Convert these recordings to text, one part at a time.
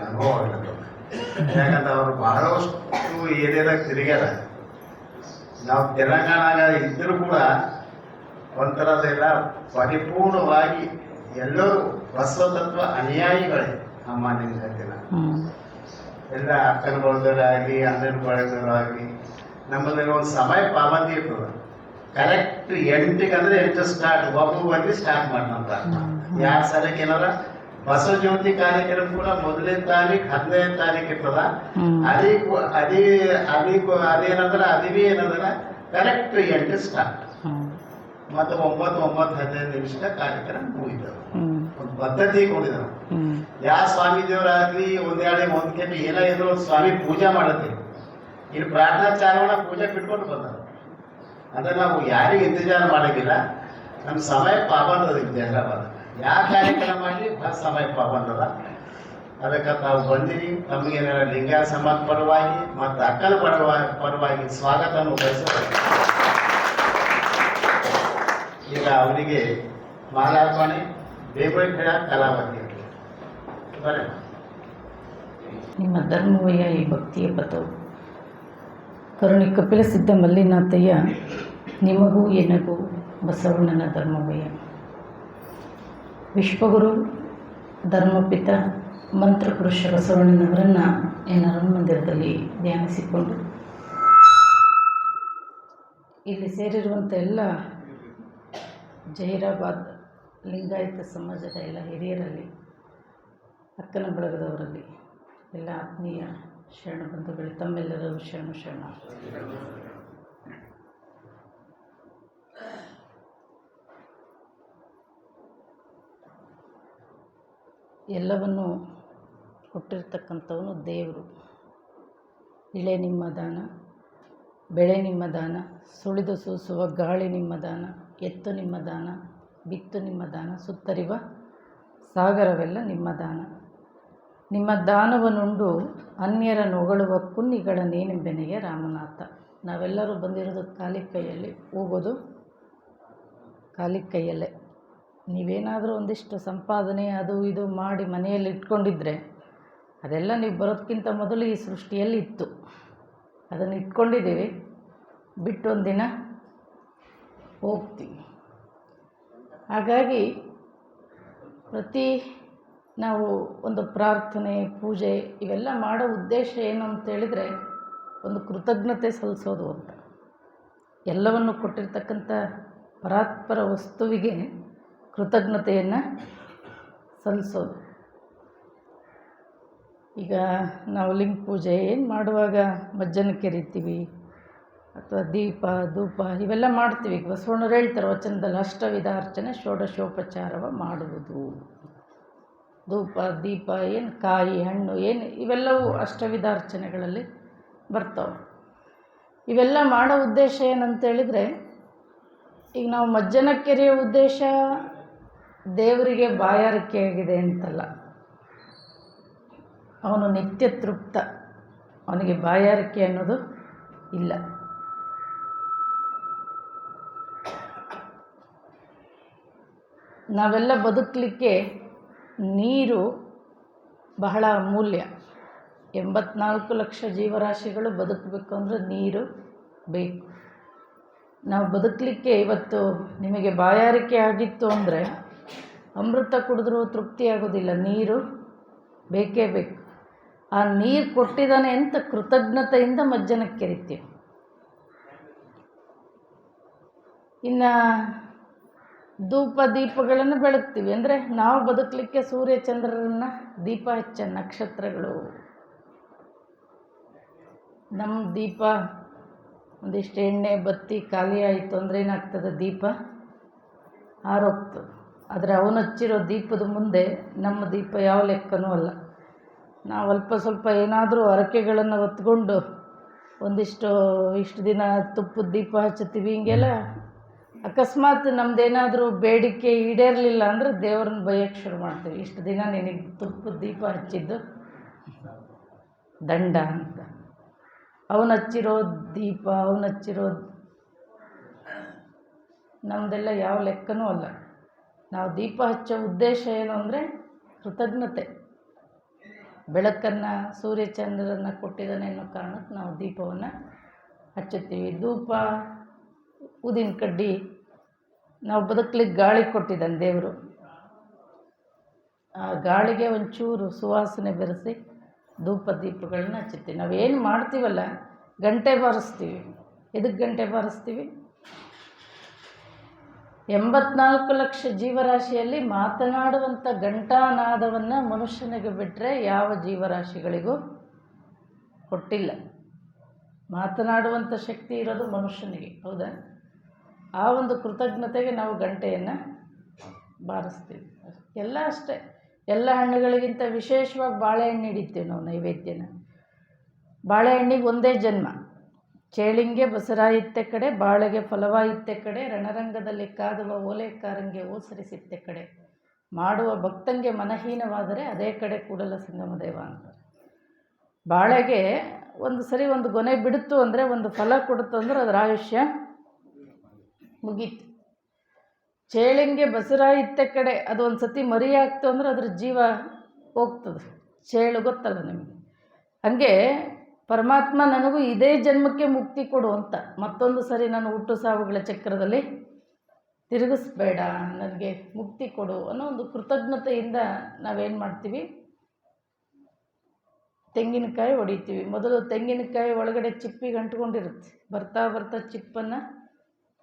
ಅನುಭವ ಆಗಲಿಲ್ಲ. ಯಾಕಂದ್ರೆ ಅವರು ಬಹಳಷ್ಟು ಏರಿಯಾದಾಗ ತಿರುಗ್ಯಾರ. ನಾವು ತೆಲಂಗಾಣ ಇದ್ದರೂ ಕೂಡ ಒಂಥರದೆಲ್ಲ ಪರಿಪೂರ್ಣವಾಗಿ ಎಲ್ಲರೂ ಬಸವತತ್ವ ಅನುಯಾಯಿಗಳೇ. ನಮ್ಮ ನಿಂತಿಲ್ಲ ಎಲ್ಲ ಅಕ್ಕನ ಬಳದವರಾಗಲಿ ಅಣ್ಣನ ಬಳದವರಾಗಲಿ ನಮ್ಮಲ್ಲಿ ಒಂದು ಸಮಯ ಪಾಬಂದಿ ಇರ್ತದೆ. ಕರೆಕ್ಟ್ 8 ಅಂದ್ರೆ 8 ಸ್ಟಾರ್ಟ್, ಒಬ್ಬೊಬ್ಬರಿಗೆ ಸ್ಟಾರ್ಟ್ ಮಾಡೋಣ. ಯಾರ ಸಲಕ್ಕೆ ಏನಾರ ಬಸವ ಜ್ಯೋತಿ ಕಾರ್ಯಕ್ರಮ ಕೂಡ 1ನೇ ತಾರೀಕು 15ನೇ ತಾರೀಕು ಇರ್ತದ. ಅದೇನಂದ್ರೆ ಅದಿವಿ ಏನಂದ್ರೆ ಕರೆಕ್ಟ್ 8 ಸ್ಟಾರ್ಟ್ ಮತ್ತು 9-9-15 ನಿಮಿಷದ ಕಾರ್ಯಕ್ರಮ ಮುಗಿತದೆ. ಒಂದು ಪದ್ಧತಿ ಕೊಡಿದ್ರು. ಯಾವ ಸ್ವಾಮಿ ದೇವರಾಗ್ಲಿ ಒಂದ್ ಕೆಟ್ಟ ಏನಾದ್ರು ಒಂದು ಸ್ವಾಮಿ ಪೂಜೆ ಮಾಡತ್ತೀವಿ. ಇಲ್ಲಿ ಪ್ರಾರ್ಥನಾ ಚಾರವಣ ಪೂಜೆ ಬಿಟ್ಕೊಂಡು ಬಂದ ಅಂದ್ರೆ ನಾವು ಯಾರಿಗೆ ಇಂತಜಾರ ಮಾಡಂಗಿಲ್ಲ. ನಮ್ಮ ಸಮಯ ಪಾಬಂದದ ಹೈದರಾಬಾದ್. ಯಾವ ಕಾರ್ಯಕ್ರಮ ಮಾಡಲಿ ಸಮಯ ಪಾಬಂದದ. ಅದಕ್ಕೆ ತಾವು ಬಂದಿರಿ. ನಮಗೇನಾರ ಲಿಂಗ ಸಮಾಜ ಪರವಾಗಿ ಮತ್ತು ಅಕ್ಕನ ಪರವಾಗಿ ಸ್ವಾಗತವನ್ನು ಬಯಸಬೇಕು. ಈಗ ಅವರಿಗೆ ಮಾಲಾರ್ಪಣೆ ದೇವರ ಕಲಾವತಿ ಬರ. ನಿಮ್ಮ ಧರ್ಮವಯ್ಯ ಈ ಭಕ್ತಿಯ ಪಥವು ಕರುಣಿ ಕಪಿಲ ಸಿದ್ಧ ಮಲ್ಲಿನಾಥಯ್ಯ ನಿಮಗೂ ಎನಗೂ ಬಸವಣ್ಣನ ಧರ್ಮವಯ್ಯ. ವಿಶ್ವಗುರು ಧರ್ಮಪಿತ ಮಂತ್ರಪುರುಷ ಬಸವಣ್ಣನವರನ್ನು ಎನ್ ಮಂದಿರದಲ್ಲಿ ಧ್ಯಾನಿಸಿಕೊಂಡು ಇಲ್ಲಿ ಸೇರಿರುವಂಥ ಎಲ್ಲ ಜಹೀರಾಬಾದ್ ಲಿಂಗಾಯತ ಸಮಾಜದ ಎಲ್ಲ ಹಿರಿಯರಲ್ಲಿ, ಅಕ್ಕನ ಬಳಗದವರಲ್ಲಿ, ಎಲ್ಲ ಆತ್ಮೀಯ ಶರಣ ಬಂಧುಗಳು, ತಮ್ಮೆಲ್ಲರೂ ಶರಣ. ಎಲ್ಲವನ್ನು ಕೊಟ್ಟಿರ್ತಕ್ಕಂಥವನು ದೇವರು. ಇಳೆ ನಿಮ್ಮ ದಾನ, ಬೆಳೆ ನಿಮ್ಮ ದಾನ, ಸುಳಿದು ಸೂಸುವ ಗಾಳಿ ನಿಮ್ಮ ದಾನ, ಎತ್ತು ನಿಮ್ಮ ದಾನ, ಬಿತ್ತು ನಿಮ್ಮ ದಾನ, ಸುತ್ತರಿವ ಸಾಗರವೆಲ್ಲ ನಿಮ್ಮ ದಾನ. ನಿಮ್ಮ ದಾನವನ್ನುಂಡು ಅನ್ಯರ ನೊಗಳುವ ಕುನ್ನಿಗಳ ನೇನೆಂಬೆನೆಗೆ ರಾಮನಾಥ. ನಾವೆಲ್ಲರೂ ಬಂದಿರೋದು ಖಾಲಿ ಕೈಯಲ್ಲಿ, ಹೋಗೋದು ಖಾಲಿ ಕೈಯಲ್ಲೇ. ನೀವೇನಾದರೂ ಒಂದಿಷ್ಟು ಸಂಪಾದನೆ ಅದು ಇದು ಮಾಡಿ ಮನೆಯಲ್ಲಿ ಇಟ್ಕೊಂಡಿದ್ರೆ ಅದೆಲ್ಲ ನೀವು ಬರೋದಕ್ಕಿಂತ ಮೊದಲು ಈ ಸೃಷ್ಟಿಯಲ್ಲಿ ಇತ್ತು. ಅದನ್ನು ಇಟ್ಕೊಂಡಿದ್ದೀವಿ, ಬಿಟ್ಟು ಒಂದಿನ ಹೋಗ್ತೀವಿ. ಹಾಗಾಗಿ ನಾವು ಒಂದು ಪ್ರಾರ್ಥನೆ, ಪೂಜೆ ಇವೆಲ್ಲ ಮಾಡೋ ಉದ್ದೇಶ ಏನು ಅಂತೇಳಿದರೆ ಒಂದು ಕೃತಜ್ಞತೆ ಸಲ್ಲಿಸೋದು ಅಂತ. ಎಲ್ಲವನ್ನು ಕೊಟ್ಟಿರ್ತಕ್ಕಂಥ ಪರಾತ್ಪರ ವಸ್ತುವಿಗೆ ಕೃತಜ್ಞತೆಯನ್ನು ಸಲ್ಲಿಸೋದು. ಈಗ ನಾವು ಲಿಂಗ ಪೂಜೆ ಏನು ಮಾಡುವಾಗ ಮಜ್ಜನ ಕೆರಿತೀವಿ ಅಥವಾ ದೀಪ ಧೂಪ ಇವೆಲ್ಲ ಮಾಡ್ತೀವಿ. ಬಸವಣ್ಣರು ಹೇಳ್ತಾರೆ ವಚನದಲ್ಲಿ, ಅಷ್ಟವಿಧ ಅರ್ಚನೆ ಷೋಡಶೋಪಚಾರವ ಮಾಡುವುದು. ಧೂಪ ದೀಪ ಏನು ಕಾಯಿ ಹಣ್ಣು ಏನು ಇವೆಲ್ಲವೂ ಅಷ್ಟವಿಧ ಅರ್ಚನೆಗಳಲ್ಲಿ ಬರ್ತಾವೆ. ಇವೆಲ್ಲ ಮಾಡೋ ಉದ್ದೇಶ ಏನಂತೇಳಿದರೆ, ಈಗ ನಾವು ಮಜ್ಜನ ಕೆರೆಯೋ ಉದ್ದೇಶ ದೇವರಿಗೆ ಬಾಯಾರಿಕೆ ಆಗಿದೆ ಅಂತಲ್ಲ. ಅವನು ನಿತ್ಯ ತೃಪ್ತ, ಅವನಿಗೆ ಬಾಯಾರಿಕೆ ಅನ್ನೋದು ಇಲ್ಲ. ನಾವೆಲ್ಲ ಬದುಕಲಿಕ್ಕೆ ನೀರು ಬಹಳ ಅಮೂಲ್ಯ. 84 ಲಕ್ಷ ಜೀವರಾಶಿಗಳು ಬದುಕಬೇಕು ಅಂದರೆ ನೀರು ಬೇಕು. ನಾವು ಬದುಕಲಿಕ್ಕೆ ಇವತ್ತು ನಿಮಗೆ ಬಾಯಾರಿಕೆ ಆಗಿತ್ತು ಅಂದರೆ ಅಮೃತ ಕುಡಿದ್ರೂ ತೃಪ್ತಿ ಆಗೋದಿಲ್ಲ, ನೀರು ಬೇಕೇ ಬೇಕು. ಆ ನೀರು ಕೊಟ್ಟಿದ್ದಾನೆ ಅಂತ ಕೃತಜ್ಞತೆಯಿಂದ ಮಜ್ಜನಕ್ಕೆ ಕೆರಿತೀವಿ. ಇನ್ನು ಧೂಪ ದೀಪಗಳನ್ನು ಬೆಳಗ್ತೀವಿ ಅಂದರೆ ನಾವು ಬದುಕಲಿಕ್ಕೆ ಸೂರ್ಯ ಚಂದ್ರರನ್ನು ದೀಪ ಹಚ್ಚ ನಕ್ಷತ್ರಗಳು. ನಮ್ಮ ದೀಪ ಒಂದಿಷ್ಟು ಎಣ್ಣೆ ಬತ್ತಿ ಖಾಲಿ ಆಯಿತು ಅಂದರೆ ಏನಾಗ್ತದೆ, ದೀಪ ಆರೋಗ್ತದೆ. ಆದರೆ ಅವನು ಹಚ್ಚಿರೋ ದೀಪದ ಮುಂದೆ ನಮ್ಮ ದೀಪ ಯಾವ ಲೆಕ್ಕನೂ ಅಲ್ಲ. ನಾವು ಅಲ್ಪ ಸ್ವಲ್ಪ ಏನಾದರೂ ಹರಕೆಗಳನ್ನು ಹೊತ್ಕೊಂಡು ಇಷ್ಟು ದಿನ ತುಪ್ಪದ ದೀಪ ಹಚ್ಚುತ್ತೀವಿ. ಹಿಂಗೆಲ್ಲ ಅಕಸ್ಮಾತ್ ನಮ್ಮದೇನಾದರೂ ಬೇಡಿಕೆ ಈಡೇರಲಿಲ್ಲ ಅಂದರೆ ದೇವ್ರನ್ನ ಬೈಯಕ್ಕೆ ಶುರು ಮಾಡ್ತೀವಿ. ಇಷ್ಟು ದಿನ ನಿನಗೆ ತುಪ್ಪದ ದೀಪ ಹಚ್ಚಿದ್ದು ದಂಡ ಅಂತ. ಅವನು ಹಚ್ಚಿರೋ ದೀಪ, ಅವನು ಹಚ್ಚಿರೋ ನಮ್ಮದೆಲ್ಲ ಯಾವ ಲೆಕ್ಕನೂ ಅಲ್ಲ. ನಾವು ದೀಪ ಹಚ್ಚೋ ಉದ್ದೇಶ ಏನು ಅಂದರೆ ಕೃತಜ್ಞತೆ. ಬೆಳಕನ್ನು ಸೂರ್ಯಚಂದ್ರರನ್ನು ಕೊಟ್ಟಿದ್ದಾನೆ ಅನ್ನೋ ಕಾರಣಕ್ಕೆ ನಾವು ದೀಪವನ್ನು ಹಚ್ಚುತ್ತೀವಿ. ಧೂಪ, ಊದಿನ ಕಡ್ಡಿ, ನಾವು ಬದುಕಲಿಕ್ಕೆ ಗಾಳಿ ಕೊಟ್ಟಿದ್ದಾನೆ ದೇವರು. ಆ ಗಾಳಿಗೆ ಒಂಚೂರು ಸುವಾಸನೆ ಬೆರೆಸಿ ಧೂಪ ದೀಪಗಳನ್ನ ಹಚ್ಚುತ್ತೀವಿ. ನಾವೇನು ಮಾಡ್ತೀವಲ್ಲ, ಗಂಟೆ ಬಾರಿಸ್ತೀವಿ. ಎದಕ್ಕೆ ಗಂಟೆ ಬಾರಿಸ್ತೀವಿ? 84 ಲಕ್ಷ ಜೀವರಾಶಿಯಲ್ಲಿ ಮಾತನಾಡುವಂಥ ಘಂಟಾನಾದವನ್ನು ಮನುಷ್ಯನಿಗೆ ಬಿಟ್ಟರೆ ಯಾವ ಜೀವರಾಶಿಗಳಿಗೂ ಕೊಟ್ಟಿಲ್ಲ. ಮಾತನಾಡುವಂಥ ಶಕ್ತಿ ಇರೋದು ಮನುಷ್ಯನಿಗೆ, ಹೌದಾ? ಆ ಒಂದು ಕೃತಜ್ಞತೆಗೆ ನಾವು ಗಂಟೆಯನ್ನು ಬಾರಿಸ್ತೀವಿ. ಎಲ್ಲ ಅಷ್ಟೇ. ಎಲ್ಲ ಹಣ್ಣುಗಳಿಗಿಂತ ವಿಶೇಷವಾಗಿ ಬಾಳೆಹಣ್ಣು ಹಿಡಿತೀವಿ ನಾವು ನೈವೇದ್ಯನ. ಬಾಳೆಹಣ್ಣಿಗೆ ಒಂದೇ ಜನ್ಮ. ಚೇಳಿಂಗೆ ಬಸರಾಯಿತ್ತೆ ಕಡೆ, ಬಾಳೆಗೆ ಫಲವಾಯಿತ್ತೆ ಕಡೆ, ರಣರಂಗದಲ್ಲಿ ಕಾದುವ ಓಲೆಕಾರಂಗೆ ಓಸರಿಸಿತ್ತೆ ಕಡೆ, ಮಾಡುವ ಭಕ್ತಂಗೆ ಮನಹೀನವಾದರೆ ಅದೇ ಕಡೆ ಕೂಡಲ ಸಂಗಮ ದೇವ ಅಂತಾರೆ. ಬಾಳೆಗೆ ಒಂದು ಸರಿ ಒಂದು ಗೊನೆ ಬಿಡುತ್ತು ಅಂದರೆ, ಒಂದು ಫಲ ಕೊಡುತ್ತು ಅಂದರೆ ಅದರ ಆಯುಷ್ಯ ಮುಗೀತು. ಚೇಳಿಂಗೆ ಬಸರಾಯಿತ್ತೆ ಕಡೆ, ಅದು ಒಂದು ಸತಿ ಮರಿ ಆಗ್ತು ಅಂದರೆ ಅದ್ರ ಜೀವ ಹೋಗ್ತದೆ. ಚೇಳು ಗೊತ್ತಲ್ಲ ನಿಮಗೆ. ಹಾಗೆ ಪರಮಾತ್ಮ ನನಗೂ ಇದೇ ಜನ್ಮಕ್ಕೆ ಮುಕ್ತಿ ಕೊಡು ಅಂತ, ಮತ್ತೊಂದು ಸರಿ ನಾನು ಹುಟ್ಟು ಸಾವುಗಳ ಚಕ್ರದಲ್ಲಿ ತಿರುಗಿಸ್ಬೇಡ, ನನಗೆ ಮುಕ್ತಿ ಕೊಡು ಅನ್ನೋ ಒಂದು ಕೃತಜ್ಞತೆಯಿಂದ ನಾವೇನು ಮಾಡ್ತೀವಿ? ತೆಂಗಿನಕಾಯಿ ಹೊಡಿತೀವಿ. ಮೊದಲು ತೆಂಗಿನಕಾಯಿ ಒಳಗಡೆ ಚಿಪ್ಪಿಗೆ ಅಂಟ್ಕೊಂಡಿರುತ್ತೆ. ಬರ್ತಾ ಬರ್ತಾ ಚಿಪ್ಪನ್ನು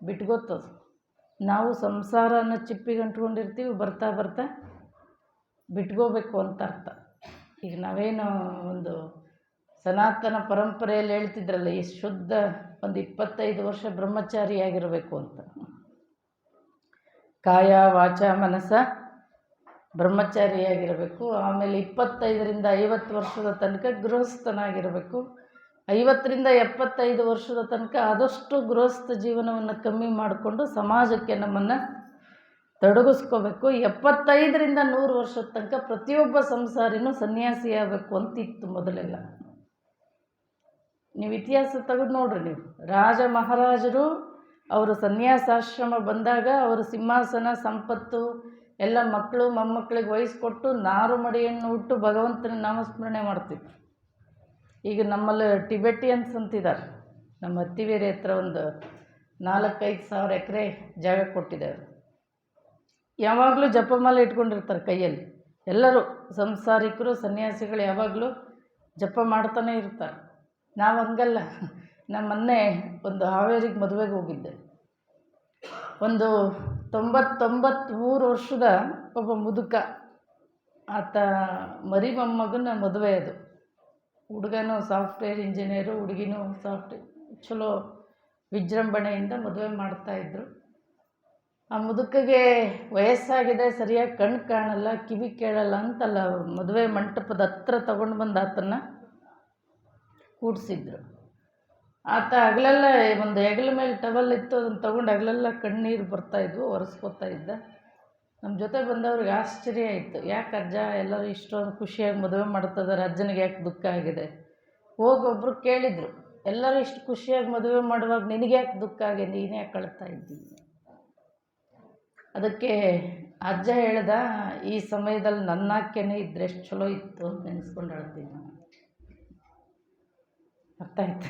ಬಿಟ್ಕೋತದು. ನಾವು ಸಂಸಾರ ಅನ್ನೋ ಚಿಪ್ಪಿಗೆ ಅಂಟ್ಕೊಂಡಿರ್ತೀವಿ, ಬರ್ತಾ ಬರ್ತಾ ಬಿಟ್ಕೋಬೇಕು ಅಂತ ಅರ್ಥ. ಈಗ ನಾವೇನು ಒಂದು ಸನಾತನ ಪರಂಪರೆಯಲ್ಲಿ ಹೇಳ್ತಿದ್ರಲ್ಲ, ಈ ಶುದ್ಧ ಒಂದು 25 ವರ್ಷ ಬ್ರಹ್ಮಚಾರಿಯಾಗಿರಬೇಕು ಅಂತ. ಕಾಯ ವಾಚ ಮನಸ್ಸ ಬ್ರಹ್ಮಚಾರಿಯಾಗಿರಬೇಕು. ಆಮೇಲೆ 25ರಿಂದ 50 ವರ್ಷದ ತನಕ ಗೃಹಸ್ಥನಾಗಿರಬೇಕು. 50ರಿಂದ 75 ವರ್ಷದ ತನಕ ಆದಷ್ಟು ಗೃಹಸ್ಥ ಜೀವನವನ್ನು ಕಮ್ಮಿ ಮಾಡಿಕೊಂಡು ಸಮಾಜಕ್ಕೆ ನಮ್ಮನ್ನು ತೊಡಗಿಸ್ಕೋಬೇಕು. 75ರಿಂದ 100 ವರ್ಷದ ತನಕ ಪ್ರತಿಯೊಬ್ಬ ಸಂಸಾರಿನೂ ಸನ್ಯಾಸಿಯಾಗಬೇಕು ಅಂತಿತ್ತು ಮೊದಲೆಲ್ಲ. ನೀವು ಇತಿಹಾಸ ತೆಗೆದು ನೋಡ್ರಿ. ನೀವು ರಾಜ ಮಹಾರಾಜರು ಅವರು ಸನ್ಯಾಸಾಶ್ರಮ ಬಂದಾಗ ಅವರು ಸಿಂಹಾಸನ ಸಂಪತ್ತು ಎಲ್ಲ ಮಕ್ಕಳು ಮೊಮ್ಮಕ್ಕಳಿಗೆ ವಹಿಸ್ಕೊಟ್ಟು ನಾರು ಮಡಿಯನ್ನು ಹುಟ್ಟು ಭಗವಂತನ ನಾಮಸ್ಮರಣೆ ಮಾಡ್ತಿದ್ರು. ಈಗ ನಮ್ಮಲ್ಲಿ ಟಿಬೆಟಿಯನ್ಸ್ ಅಂತಿದ್ದಾರೆ. ನಮ್ಮ ಹತ್ತಿವೇರಿ ಹತ್ರ ಒಂದು 4-5 ಸಾವಿರ ಎಕರೆ ಜಾಗ ಕೊಟ್ಟಿದ್ದಾರೆ. ಯಾವಾಗಲೂ ಜಪಮಾಲೆ ಇಟ್ಕೊಂಡಿರ್ತಾರೆ ಕೈಯಲ್ಲಿ. ಎಲ್ಲರೂ ಸಂಸಾರಿಕರು ಸನ್ಯಾಸಿಗಳು ಯಾವಾಗಲೂ ಜಪ ಮಾಡ್ತಾನೆ ಇರ್ತಾರೆ. ನಾವು ಹಂಗಲ್ಲ. ನಮ್ಮ ಮೊನ್ನೆ ಒಂದು ಹಾವೇರಿಗೆ ಮದುವೆಗೆ ಹೋಗಿದ್ದೆ. ಒಂದು 93 ವರ್ಷದ ಒಬ್ಬ ಮುದುಕ, ಆತ ಮರಿ ಮೊಮ್ಮಗನ ಮದುವೆ. ಅದು ಹುಡುಗನೂ ಸಾಫ್ಟ್ವೇರ್ ಇಂಜಿನಿಯರು, ಹುಡುಗಿನೂ ಸಾಫ್ಟ್ವೇರ್, ಚಲೋ ವಿಜೃಂಭಣೆಯಿಂದ ಮದುವೆ ಮಾಡ್ತಾಯಿದ್ರು. ಆ ಮುದುಕಗೆ ವಯಸ್ಸಾಗಿದೆ, ಸರಿಯಾಗಿ ಕಣ್ಣು ಕಾಣಲ್ಲ, ಕಿವಿ ಕೇಳಲ್ಲ ಅಂತಲ್ಲ, ಮದುವೆ ಮಂಟಪದ ಹತ್ರ ತಗೊಂಡು ಬಂದು ಆತನ್ನು ಕೂಡಿಸಿದ್ರು. ಆತ ಹಗಲೆಲ್ಲ ಒಂದು ಹೆಗಲ ಮೇಲೆ ಟವಲ್ ಇತ್ತು, ಅದನ್ನು ತೊಗೊಂಡು ಹಗಲೆಲ್ಲ ಕಣ್ಣೀರು ಬರ್ತಾಯಿದ್ವು, ಒರೆಸ್ಕೊತಾ ಇದ್ದ. ನಮ್ಮ ಜೊತೆ ಬಂದವ್ರಿಗೆ ಆಶ್ಚರ್ಯ ಆಯಿತು. ಯಾಕೆ ಅಜ್ಜ ಎಲ್ಲರೂ ಇಷ್ಟೊಂದು ಖುಷಿಯಾಗಿ ಮದುವೆ ಮಾಡ್ತಿದ್ದಾರೆ, ಅಜ್ಜನಿಗೆ ಯಾಕೆ ದುಃಖ ಆಗಿದೆ? ಹೋಗೊಬ್ಬರು ಕೇಳಿದರು, ಎಲ್ಲರೂ ಇಷ್ಟು ಖುಷಿಯಾಗಿ ಮದುವೆ ಮಾಡುವಾಗ ನಿನಗೆ ಯಾಕೆ ದುಃಖ ಆಗಿದೆ, ನೀನೇ ಯಾಕೆ ಕಳ್ತಾ ಇದ್ದೀನಿ? ಅದಕ್ಕೆ ಅಜ್ಜ ಹೇಳ್ದ, ಈ ಸಮಯದಲ್ಲಿ ನನ್ನಾಕೆನೇ ಇದ್ರೆ ಎಷ್ಟು ಚಲೋ ಇತ್ತು ಅಂತ ನೆನೆಸ್ಕೊಂಡು ಹೇಳ್ತೀನಿ ನಾನು. ಅರ್ಥ ಆಯ್ತಾ?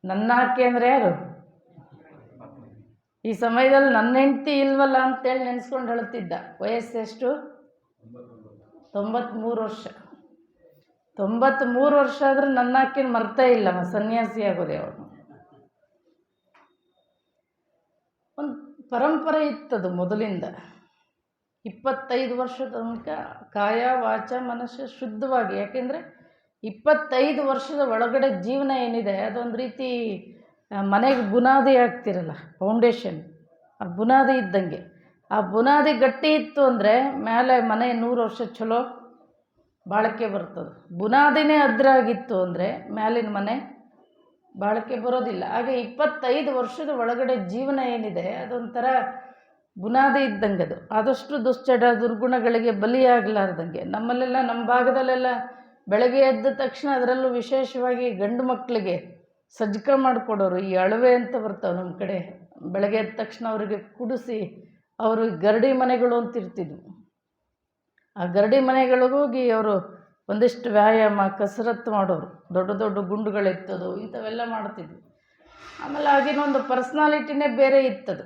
ನನ್ನಾಕೆ ಅಂದರೆ ಯಾರು? ಈ ಸಮಯದಲ್ಲಿ ನನ್ನ ಹೆಂಡತಿ ಇಲ್ವಲ್ಲ ಅಂತೇಳಿ ನೆನೆಸ್ಕೊಂಡು ಹೇಳ್ತಿದ್ದ. ವಯಸ್ಸೆಷ್ಟು? 93 ವರ್ಷ. 93 ವರ್ಷ ಆದರೂ ನನ್ನಾಕೆನ ಮರ್ತೇ ಇಲ್ಲ. ಸನ್ಯಾಸಿ ಆಗೋದೆ ಅವನು. ಒಂದು ಪರಂಪರೆ ಇತ್ತದು ಮೊದಲಿಂದ. 25 ವರ್ಷದ ತನಕ ಕಾಯ ವಾಚ ಮನಸ್ಸು ಶುದ್ಧವಾಗಿ. ಯಾಕೆಂದರೆ 25 ವರ್ಷದ ಒಳಗಡೆ ಜೀವನ ಏನಿದೆ ಅದೊಂದು ರೀತಿ ಮನೆಗೆ ಬುನಾದಿ ಆಗ್ತಿರಲ್ಲ, ಫೌಂಡೇಶನ್. ಆ ಬುನಾದಿ ಇದ್ದಂಗೆ. ಆ ಬುನಾದಿ ಗಟ್ಟಿ ಇತ್ತು ಅಂದರೆ ಮೇಲೆ ಮನೆ 100 ವರ್ಷ ಚಲೋ ಬಾಳಿಕೆ ಬರ್ತದೆ. ಬುನಾದಿನೇ ಅದ್ರಾಗಿತ್ತು ಅಂದರೆ ಮೇಲಿನ ಮನೆ ಬಾಳಿಕೆ ಬರೋದಿಲ್ಲ. ಹಾಗೆ 25 ವರ್ಷದ ಒಳಗಡೆ ಜೀವನ ಏನಿದೆ ಅದೊಂಥರ ಬುನಾದಿ ಇದ್ದಂಗೆ. ಅದು ಆದಷ್ಟು ದುಶ್ಚಟ ದುರ್ಗುಣಗಳಿಗೆ ಬಲಿಯಾಗಲಾರ್ದಂಗೆ. ನಮ್ಮಲ್ಲೆಲ್ಲ ನಮ್ಮ ಭಾಗದಲ್ಲೆಲ್ಲ ಬೆಳಗ್ಗೆ ಎದ್ದ ತಕ್ಷಣ, ಅದರಲ್ಲೂ ವಿಶೇಷವಾಗಿ ಗಂಡು ಮಕ್ಕಳಿಗೆ ಸಜ್ಜಕ ಮಾಡಿಕೊಡೋರು. ಈ ಅಳವೆ ಅಂತ ಬರ್ತಾವೆ ನಮ್ಮ ಕಡೆ. ಬೆಳಗ್ಗೆ ಎದ್ದ ತಕ್ಷಣ ಅವರಿಗೆ ಕುಡಿಸಿ, ಅವರು ಗರಡಿ ಮನೆಗಳು ಅಂತಿರ್ತಿದ್ವು. ಆ ಗರಡಿ ಮನೆಗಳಿಗೆ ಹೋಗಿ ಅವರು ಒಂದಿಷ್ಟು ವ್ಯಾಯಾಮ ಕಸರತ್ತು ಮಾಡೋರು, ದೊಡ್ಡ ದೊಡ್ಡ ಗುಂಡುಗಳೆತ್ತದು ಇಂಥವೆಲ್ಲ ಮಾಡ್ತಿದ್ವಿ. ಆಮೇಲೆ ಆಗಿನ ಒಂದು ಪರ್ಸ್ನಾಲಿಟಿನೇ ಬೇರೆ ಇತ್ತದು.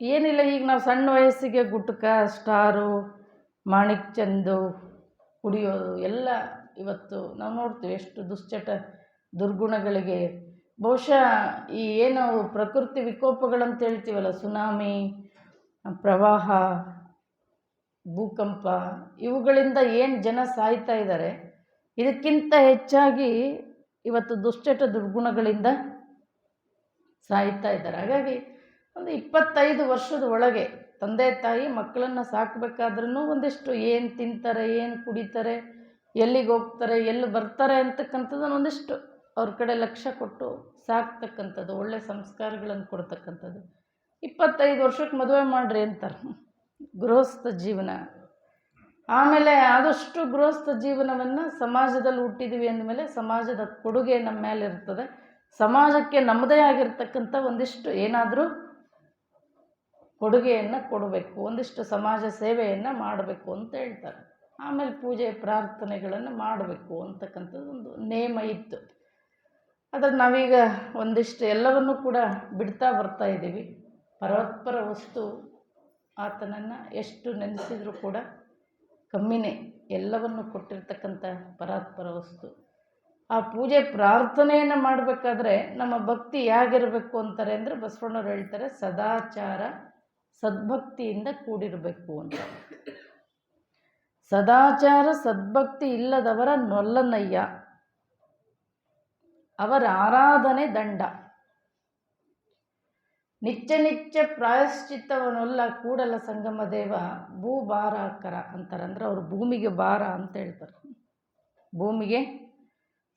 ಏನಿಲ್ಲ, ಈಗ ನಾವು ಸಣ್ಣ ವಯಸ್ಸಿಗೆ ಗುಟ್ಕ, ಸ್ಟಾರು, ಮಾಣಿಕ್ ಚಂದು ಕುಡಿಯೋದು ಎಲ್ಲ ಇವತ್ತು ನಾವು ನೋಡ್ತೀವಿ. ಎಷ್ಟು ದುಶ್ಚಟ ದುರ್ಗುಣಗಳಿಗೆ ಬಹುಶಃ ಈ ಏನು ಪ್ರಕೃತಿ ವಿಕೋಪಗಳಂತ ಹೇಳ್ತೀವಲ್ಲ, ಸುನಾಮಿ, ಪ್ರವಾಹ, ಭೂಕಂಪ, ಇವುಗಳಿಂದ ಏನು ಜನ ಸಾಯ್ತಾ ಇದ್ದಾರೆ, ಇದಕ್ಕಿಂತ ಹೆಚ್ಚಾಗಿ ಇವತ್ತು ದುಶ್ಚಟ ದುರ್ಗುಣಗಳಿಂದ ಸಾಯ್ತಾ ಇದ್ದಾರೆ. ಹಾಗಾಗಿ ಒಂದು 25 ವರ್ಷದ ಒಳಗೆ ತಂದೆ ತಾಯಿ ಮಕ್ಕಳನ್ನು ಸಾಕಬೇಕಾದ್ರೂ ಒಂದಿಷ್ಟು ಏನು ತಿಂತಾರೆ, ಏನು ಕುಡಿತಾರೆ, ಎಲ್ಲಿಗೆ ಹೋಗ್ತಾರೆ, ಎಲ್ಲಿ ಬರ್ತಾರೆ ಅಂತಕ್ಕಂಥದ್ದನ್ನು ಒಂದಿಷ್ಟು ಅವ್ರ ಕಡೆ ಲಕ್ಷ್ಯ ಕೊಟ್ಟು ಸಾಕ್ತಕ್ಕಂಥದ್ದು, ಒಳ್ಳೆಯ ಸಂಸ್ಕಾರಗಳನ್ನು ಕೊಡ್ತಕ್ಕಂಥದ್ದು. 25 ವರ್ಷಕ್ಕೆ ಮದುವೆ ಮಾಡಿರಿ ಅಂತಾರೆ, ಗೃಹಸ್ಥ ಜೀವನ. ಆಮೇಲೆ ಆದಷ್ಟು ಗೃಹಸ್ಥ ಜೀವನವನ್ನು ಸಮಾಜದಲ್ಲಿ ಹುಟ್ಟಿದ್ದೀವಿ ಅಂದಮೇಲೆ ಸಮಾಜದ ಕೊಡುಗೆ ನಮ್ಮ ಮೇಲೆ ಇರ್ತದೆ. ಸಮಾಜಕ್ಕೆ ನಮ್ಮದೇ ಆಗಿರ್ತಕ್ಕಂಥ ಒಂದಿಷ್ಟು ಏನಾದರೂ ಕೊಡುಗೆಯನ್ನು ಕೊಡಬೇಕು, ಒಂದಿಷ್ಟು ಸಮಾಜ ಸೇವೆಯನ್ನು ಮಾಡಬೇಕು ಅಂತ ಹೇಳ್ತಾರೆ. ಆಮೇಲೆ ಪೂಜೆ ಪ್ರಾರ್ಥನೆಗಳನ್ನು ಮಾಡಬೇಕು ಅಂತಕ್ಕಂಥದ್ದು ಒಂದು ನೇಮ ಇತ್ತು. ಅದನ್ನು ನಾವೀಗ ಒಂದಿಷ್ಟು ಎಲ್ಲವನ್ನೂ ಕೂಡ ಬಿಡ್ತಾ ಬರ್ತಾ ಇದ್ದೀವಿ. ಪರಸ್ಪರ ವಸ್ತು ಆತನನ್ನು ಎಷ್ಟು ನೆನೆಸಿದರೂ ಕೂಡ ಕಮ್ಮಿನೇ, ಎಲ್ಲವನ್ನು ಕೊಟ್ಟಿರ್ತಕ್ಕಂಥ ಪರಾತ್ಪರ ವಸ್ತು. ಆ ಪೂಜೆ ಪ್ರಾರ್ಥನೆಯನ್ನು ಮಾಡಬೇಕಾದ್ರೆ ನಮ್ಮ ಭಕ್ತಿ ಹೇಗಿರಬೇಕು ಅಂತಾರೆ ಅಂದರೆ, ಬಸವಣ್ಣವ್ರು ಹೇಳ್ತಾರೆ, ಸದಾಚಾರ ಸದ್ಭಕ್ತಿಯಿಂದ ಕೂಡಿರಬೇಕು ಅಂತ. ಸದಾಚಾರ ಸದ್ಭಕ್ತಿ ಇಲ್ಲದವರ ನೊಲ್ಲನಯ್ಯ, ಅವರ ಆರಾಧನೆ ದಂಡ. ನಿತ್ಯ ನಿತ್ಯ ಪ್ರಾಯಶ್ಚಿತ್ತವನ್ನೆಲ್ಲ ಕೂಡಲ ಸಂಗಮ ದೇವ ಭೂಭಾರಾಕರ ಅಂತಾರೆ. ಅಂದರೆ ಅವರು ಭೂಮಿಗೆ ಭಾರ ಅಂತ ಹೇಳ್ತಾರೆ. ಭೂಮಿಗೆ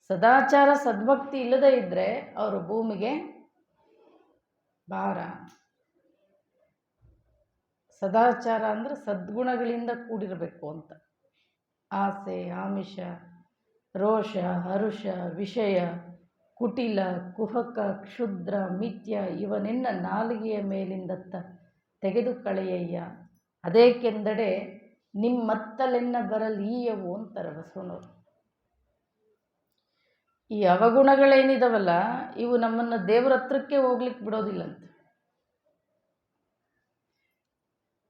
ಸದಾಚಾರ ಸದ್ಭಕ್ತಿ ಇಲ್ಲದೇ ಇದ್ದರೆ ಅವರು ಭೂಮಿಗೆ ಭಾರ. ಸದಾಚಾರ ಅಂದರೆ ಸದ್ಗುಣಗಳಿಂದ ಕೂಡಿರಬೇಕು ಅಂತ. ಆಸೆ, ಆಮಿಷ, ರೋಷ, ಹರುಷ, ವಿಷಯ, ಕುಟಿಲ, ಕುಹಕ, ಕ್ಷುದ್ರ, ಮಿಥ್ಯ ಇವನೆನ್ನ ನಾಲಿಗೆಯ ಮೇಲಿಂದತ್ತ ತೆಗೆದು ಕಳೆಯಯ್ಯ, ಅದೇಕೆಂದಡೆ ನಿಮ್ಮತ್ತಲೆನ್ನ ಬರಲೀಯವು ಅಂತಾರೆ ಬಸವನವರು. ಈ ಅವಗುಣಗಳೇನಿದಾವಲ್ಲ ಇವು ನಮ್ಮನ್ನು ದೇವರ ಹತ್ರಕ್ಕೆ ಹೋಗ್ಲಿಕ್ಕೆ ಬಿಡೋದಿಲ್ಲಂತೆ.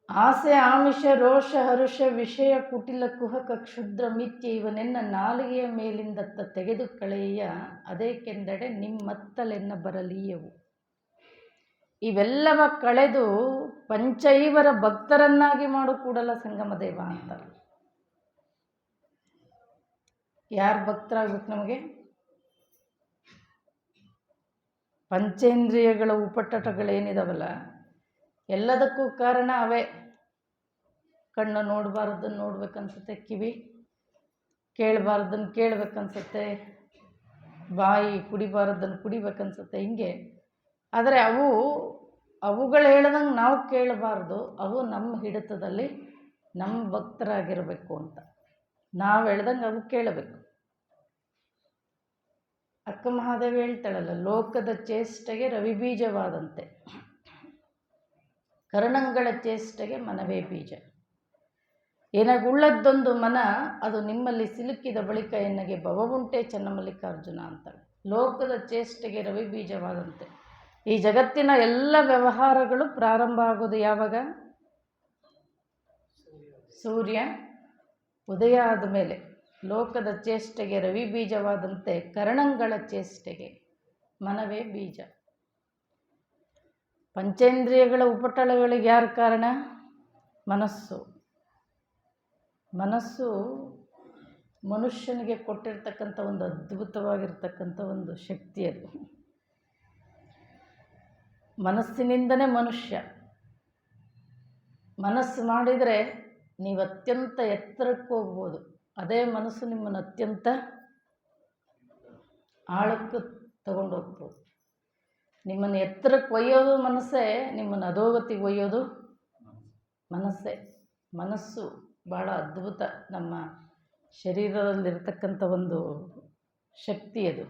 ಆಸೆ, ಆಮಿಷ, ರೋಷ, ಹರುಷ, ವಿಷಯ, ಕುಟಿಲ, ಕುಹಕ, ಕ್ಷುದ್ರ, ಮಿಥ್ಯ ಇವನೆನ್ನ ನಾಲಿಗೆಯ ಮೇಲಿಂದತ್ತ ತೆಗೆದು ಕಳೆಯ, ಅದೇಕೆಂದಡೆ ನಿಮ್ಮತ್ತಲೆನ್ನ ಬರಲೀಯವು. ಇವೆಲ್ಲವ ಕಳೆದು ಪಂಚೈವರ ಭಕ್ತರನ್ನಾಗಿ ಮಾಡು ಕೂಡಲ ಸಂಗಮ ದೇವ ಅಂತಾರೆ. ಯಾರು ಭಕ್ತರಾಗಬೇಕು ನಮಗೆ? ಪಂಚೇಂದ್ರಿಯಗಳ ಉಪಟಟಗಳೇನಿದಾವಲ್ಲ ಎಲ್ಲದಕ್ಕೂ ಕಾರಣ ಅವೇ. ಕಣ್ಣು ನೋಡಬಾರ್ದನ್ನು ನೋಡ್ಬೇಕನ್ಸುತ್ತೆ, ಕಿವಿ ಕೇಳಬಾರ್ದನ್ನು ಕೇಳಬೇಕನ್ಸುತ್ತೆ, ಬಾಯಿ ಕುಡಿಬಾರ್ದನ್ನು ಕುಡಿಬೇಕನ್ಸುತ್ತೆ, ಹಿಂಗೆ. ಆದರೆ ಅವುಗಳು ಹೇಳ್ದಂಗೆ ನಾವು ಕೇಳಬಾರ್ದು. ಅವು ನಮ್ಮ ಹಿಡಿತದಲ್ಲಿ ನಮ್ಮ ಭಕ್ತರಾಗಿರಬೇಕು ಅಂತ. ನಾವು ಹೇಳ್ದಂಗೆ ಅವು ಕೇಳಬೇಕು. ಅಕ್ಕ ಮಹಾದೇವಿ ಹೇಳ್ತಾಳಲ್ಲ, ಲೋಕದ ಚೇಷ್ಟೆಗೆ ರವಿಬೀಜವಾದಂತೆ ಕರ್ಣಂಗಳ ಚೇಷ್ಟೆಗೆ ಮನವೇ ಬೀಜ. ಏನಾಗುಳ್ಳದ್ದೊಂದು ಮನ, ಅದು ನಿಮ್ಮಲ್ಲಿ ಸಿಲುಕಿದ ಬಳಿಕ ಎನ್ನಗೆ ಭವವುಂಟೆ ಚನ್ನಮಲ್ಲಿಕಾರ್ಜುನ ಅಂತಾಳೆ. ಲೋಕದ ಚೇಷ್ಟೆಗೆ ರವಿ ಬೀಜವಾದಂತೆ. ಈ ಜಗತ್ತಿನ ಎಲ್ಲ ವ್ಯವಹಾರಗಳು ಪ್ರಾರಂಭ ಆಗೋದು ಯಾವಾಗ? ಸೂರ್ಯ ಉದಯ ಆದಮೇಲೆ. ಲೋಕದ ಚೇಷ್ಟೆಗೆ ರವಿ ಬೀಜವಾದಂತೆ ಕರ್ಣಂಗಳ ಚೇಷ್ಟೆಗೆ ಮನವೇ ಬೀಜ. ಪಂಚೇಂದ್ರಿಯಗಳ ಉಪಟಳಗಳಿಗೆ ಯಾರು ಕಾರಣ? ಮನಸ್ಸು. ಮನಸ್ಸು ಮನುಷ್ಯನಿಗೆ ಕೊಟ್ಟಿರ್ತಕ್ಕಂಥ ಒಂದು ಅದ್ಭುತವಾಗಿರ್ತಕ್ಕಂಥ ಒಂದು ಶಕ್ತಿ. ಅದು ಮನಸ್ಸಿನಿಂದನೇ ಮನುಷ್ಯ. ಮನಸ್ಸು ಮಾಡಿದರೆ ನೀವು ಅತ್ಯಂತ ಎತ್ತರಕ್ಕೆ ಹೋಗ್ಬೋದು. ಅದೇ ಮನಸ್ಸು ನಿಮ್ಮನ್ನು ಅತ್ಯಂತ ಆಳಕ್ಕೆ ತಗೊಂಡು ಹೋಗ್ಬೋದು. ನಿಮ್ಮನ್ನು ಎತ್ತರಕ್ಕೆ ಒಯ್ಯೋದು ಮನಸ್ಸೇ, ನಿಮ್ಮನ್ನು ಅಧೋಗತಿಗೆ ಒಯ್ಯೋದು ಮನಸ್ಸೇ. ಮನಸ್ಸು ಭಾಳ ಅದ್ಭುತ. ನಮ್ಮ ಶರೀರದಲ್ಲಿರ್ತಕ್ಕಂಥ ಒಂದು ಶಕ್ತಿ ಅದು.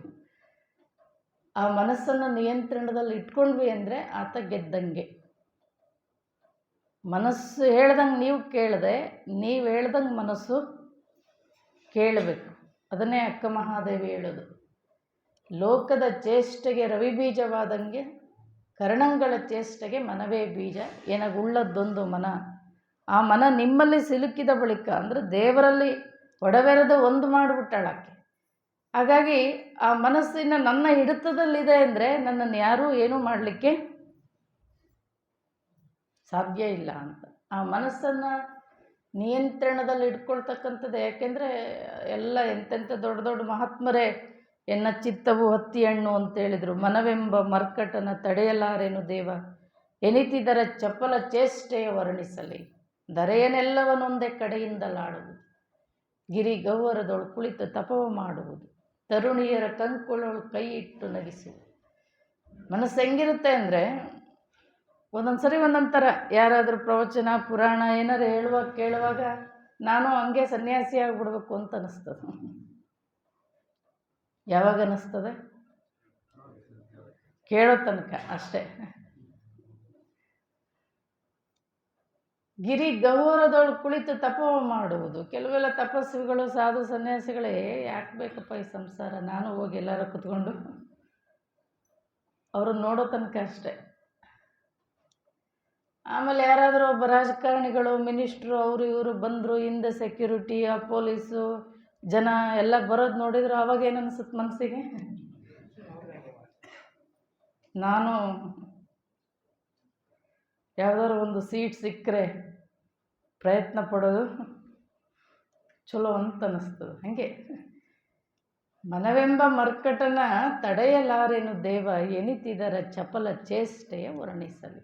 ಆ ಮನಸ್ಸನ್ನು ನಿಯಂತ್ರಣದಲ್ಲಿ ಇಟ್ಕೊಂಡ್ವಿ ಅಂದರೆ ಆತ ಗೆದ್ದಂಗೆ. ಮನಸ್ಸು ಹೇಳ್ದಂಗೆ ನೀವು ಕೇಳದೆ, ನೀವು ಹೇಳ್ದಂಗೆ ಮನಸ್ಸು ಕೇಳಬೇಕು. ಅದನ್ನೇ ಅಕ್ಕ ಮಹಾದೇವಿ ಹೇಳೋದು, ಲೋಕದ ಚೇಷ್ಟೆಗೆ ರವಿ ಬೀಜವಾದಂಗೆ ಕರ್ಣಂಗಳ ಚೇಷ್ಟೆಗೆ ಮನವೇ ಬೀಜ. ಏನಾಗುಳ್ಳದ್ದೊಂದು ಮನ, ಆ ಮನ ನಿಮ್ಮಲ್ಲಿ ಸಿಲುಕಿದ ಬಳಿಕ ಅಂದರೆ ದೇವರಲ್ಲಿ ಒಡವೆರೆದು ಒಂದು ಮಾಡಿಬಿಟ್ಟಾಳಾಕೆ. ಹಾಗಾಗಿ ಆ ಮನಸ್ಸಿನ ನನ್ನ ಹಿಡಿತದಲ್ಲಿದೆ ಅಂದರೆ ನನ್ನನ್ನು ಯಾರೂ ಏನೂ ಮಾಡಲಿಕ್ಕೆ ಸಾಧ್ಯ ಇಲ್ಲ ಅಂತ. ಆ ಮನಸ್ಸನ್ನು ನಿಯಂತ್ರಣದಲ್ಲಿ ಇಟ್ಕೊಳ್ತಕ್ಕಂಥದ್ದು. ಯಾಕೆಂದರೆ ಎಲ್ಲ ಎಂತೆಂಥ ದೊಡ್ಡ ದೊಡ್ಡ ಮಹಾತ್ಮರೇ ಎನ್ನ ಚಿತ್ತವು ಹತ್ತಿ ಹಣ್ಣು ಅಂತೇಳಿದರು. ಮನವೆಂಬ ಮರ್ಕಟನ ತಡೆಯಲಾರೆನು ದೇವ, ಎನಿತಿದರ ಚಪಲ ಚೇಷ್ಟೆಯ ವರ್ಣಿಸಲಿ. ಧರೆಯನೆಲ್ಲವನೊಂದೇ ಕಡೆಯಿಂದಲಾಡುವುದು, ಗಿರಿ ಗೌವರದೊಳು ಕುಳಿತು ತಪವ ಮಾಡುವುದು, ತರುಣಿಯರ ಕಂಕುಳೊಳು ಕೈ ಇಟ್ಟು ನಗಿಸುವುದು. ಮನಸ್ಸು ಹೆಂಗಿರುತ್ತೆ ಅಂದರೆ ಒಂದೊಂದು ಸರಿ ಒಂದೊಂದು ಥರ. ಯಾರಾದರೂ ಪ್ರವಚನ ಪುರಾಣ ಏನಾರು ಹೇಳುವಾಗ ಕೇಳುವಾಗ ನಾನು ಹಂಗೆ ಸನ್ಯಾಸಿ ಆಗಿಬಿಡ್ಬೇಕು ಅಂತ ಅನ್ನಿಸ್ತದೆ. ಯಾವಾಗ ಅನ್ನಿಸ್ತದೆ? ಕೇಳೋ ತನಕ ಅಷ್ಟೇ. ಗಿರಿ ಗಹ್ವರದೊಳು ಕುಳಿತು ತಪವ ಮಾಡುವುದು. ಕೆಲವೆಲ್ಲ ತಪಸ್ವಿಗಳು ಸಾಧು ಸನ್ಯಾಸಿಗಳೇ ಯಾಕೆ ಬೇಕಪ್ಪ ಈ ಸಂಸಾರ, ನಾನು ಹೋಗಿ ಎಲ್ಲರೂ ಕುತ್ಕೊಂಡು ಅವ್ರನ್ನ ನೋಡೋ ತನಕ ಅಷ್ಟೆ. ಆಮೇಲೆ ಯಾರಾದರೂ ಒಬ್ಬ ರಾಜಕಾರಣಿಗಳು ಮಿನಿಸ್ಟ್ರು ಅವರು ಇವರು ಬಂದರು, ಹಿಂದೆ ಸೆಕ್ಯೂರಿಟಿ ಆ ಪೊಲೀಸು ಜನ ಎಲ್ಲ ಬರೋದು ನೋಡಿದ್ರು, ಅವಾಗ ಏನು ಅನಿಸುತ್ತೆ ಮನಸ್ಸಿಗೆ? ನಾನು ಯಾವುದಾದ್ರು ಒಂದು ಸೀಟ್ ಸಿಕ್ಕರೆ ಪ್ರಯತ್ನ ಪಡೋದು ಚಲೋ ಅಂತ ಅನ್ನಿಸ್ತದೆ. ಹಾಗೆ ಮನವೆಂಬ ಮರ್ಕಟನ ತಡೆಯಲಾರೆನು ದೇವ, ಎನಿತಿದರ ಚಪಲ ಚೇಷ್ಟೆಯ ವರ್ಣಿಸಲಿ.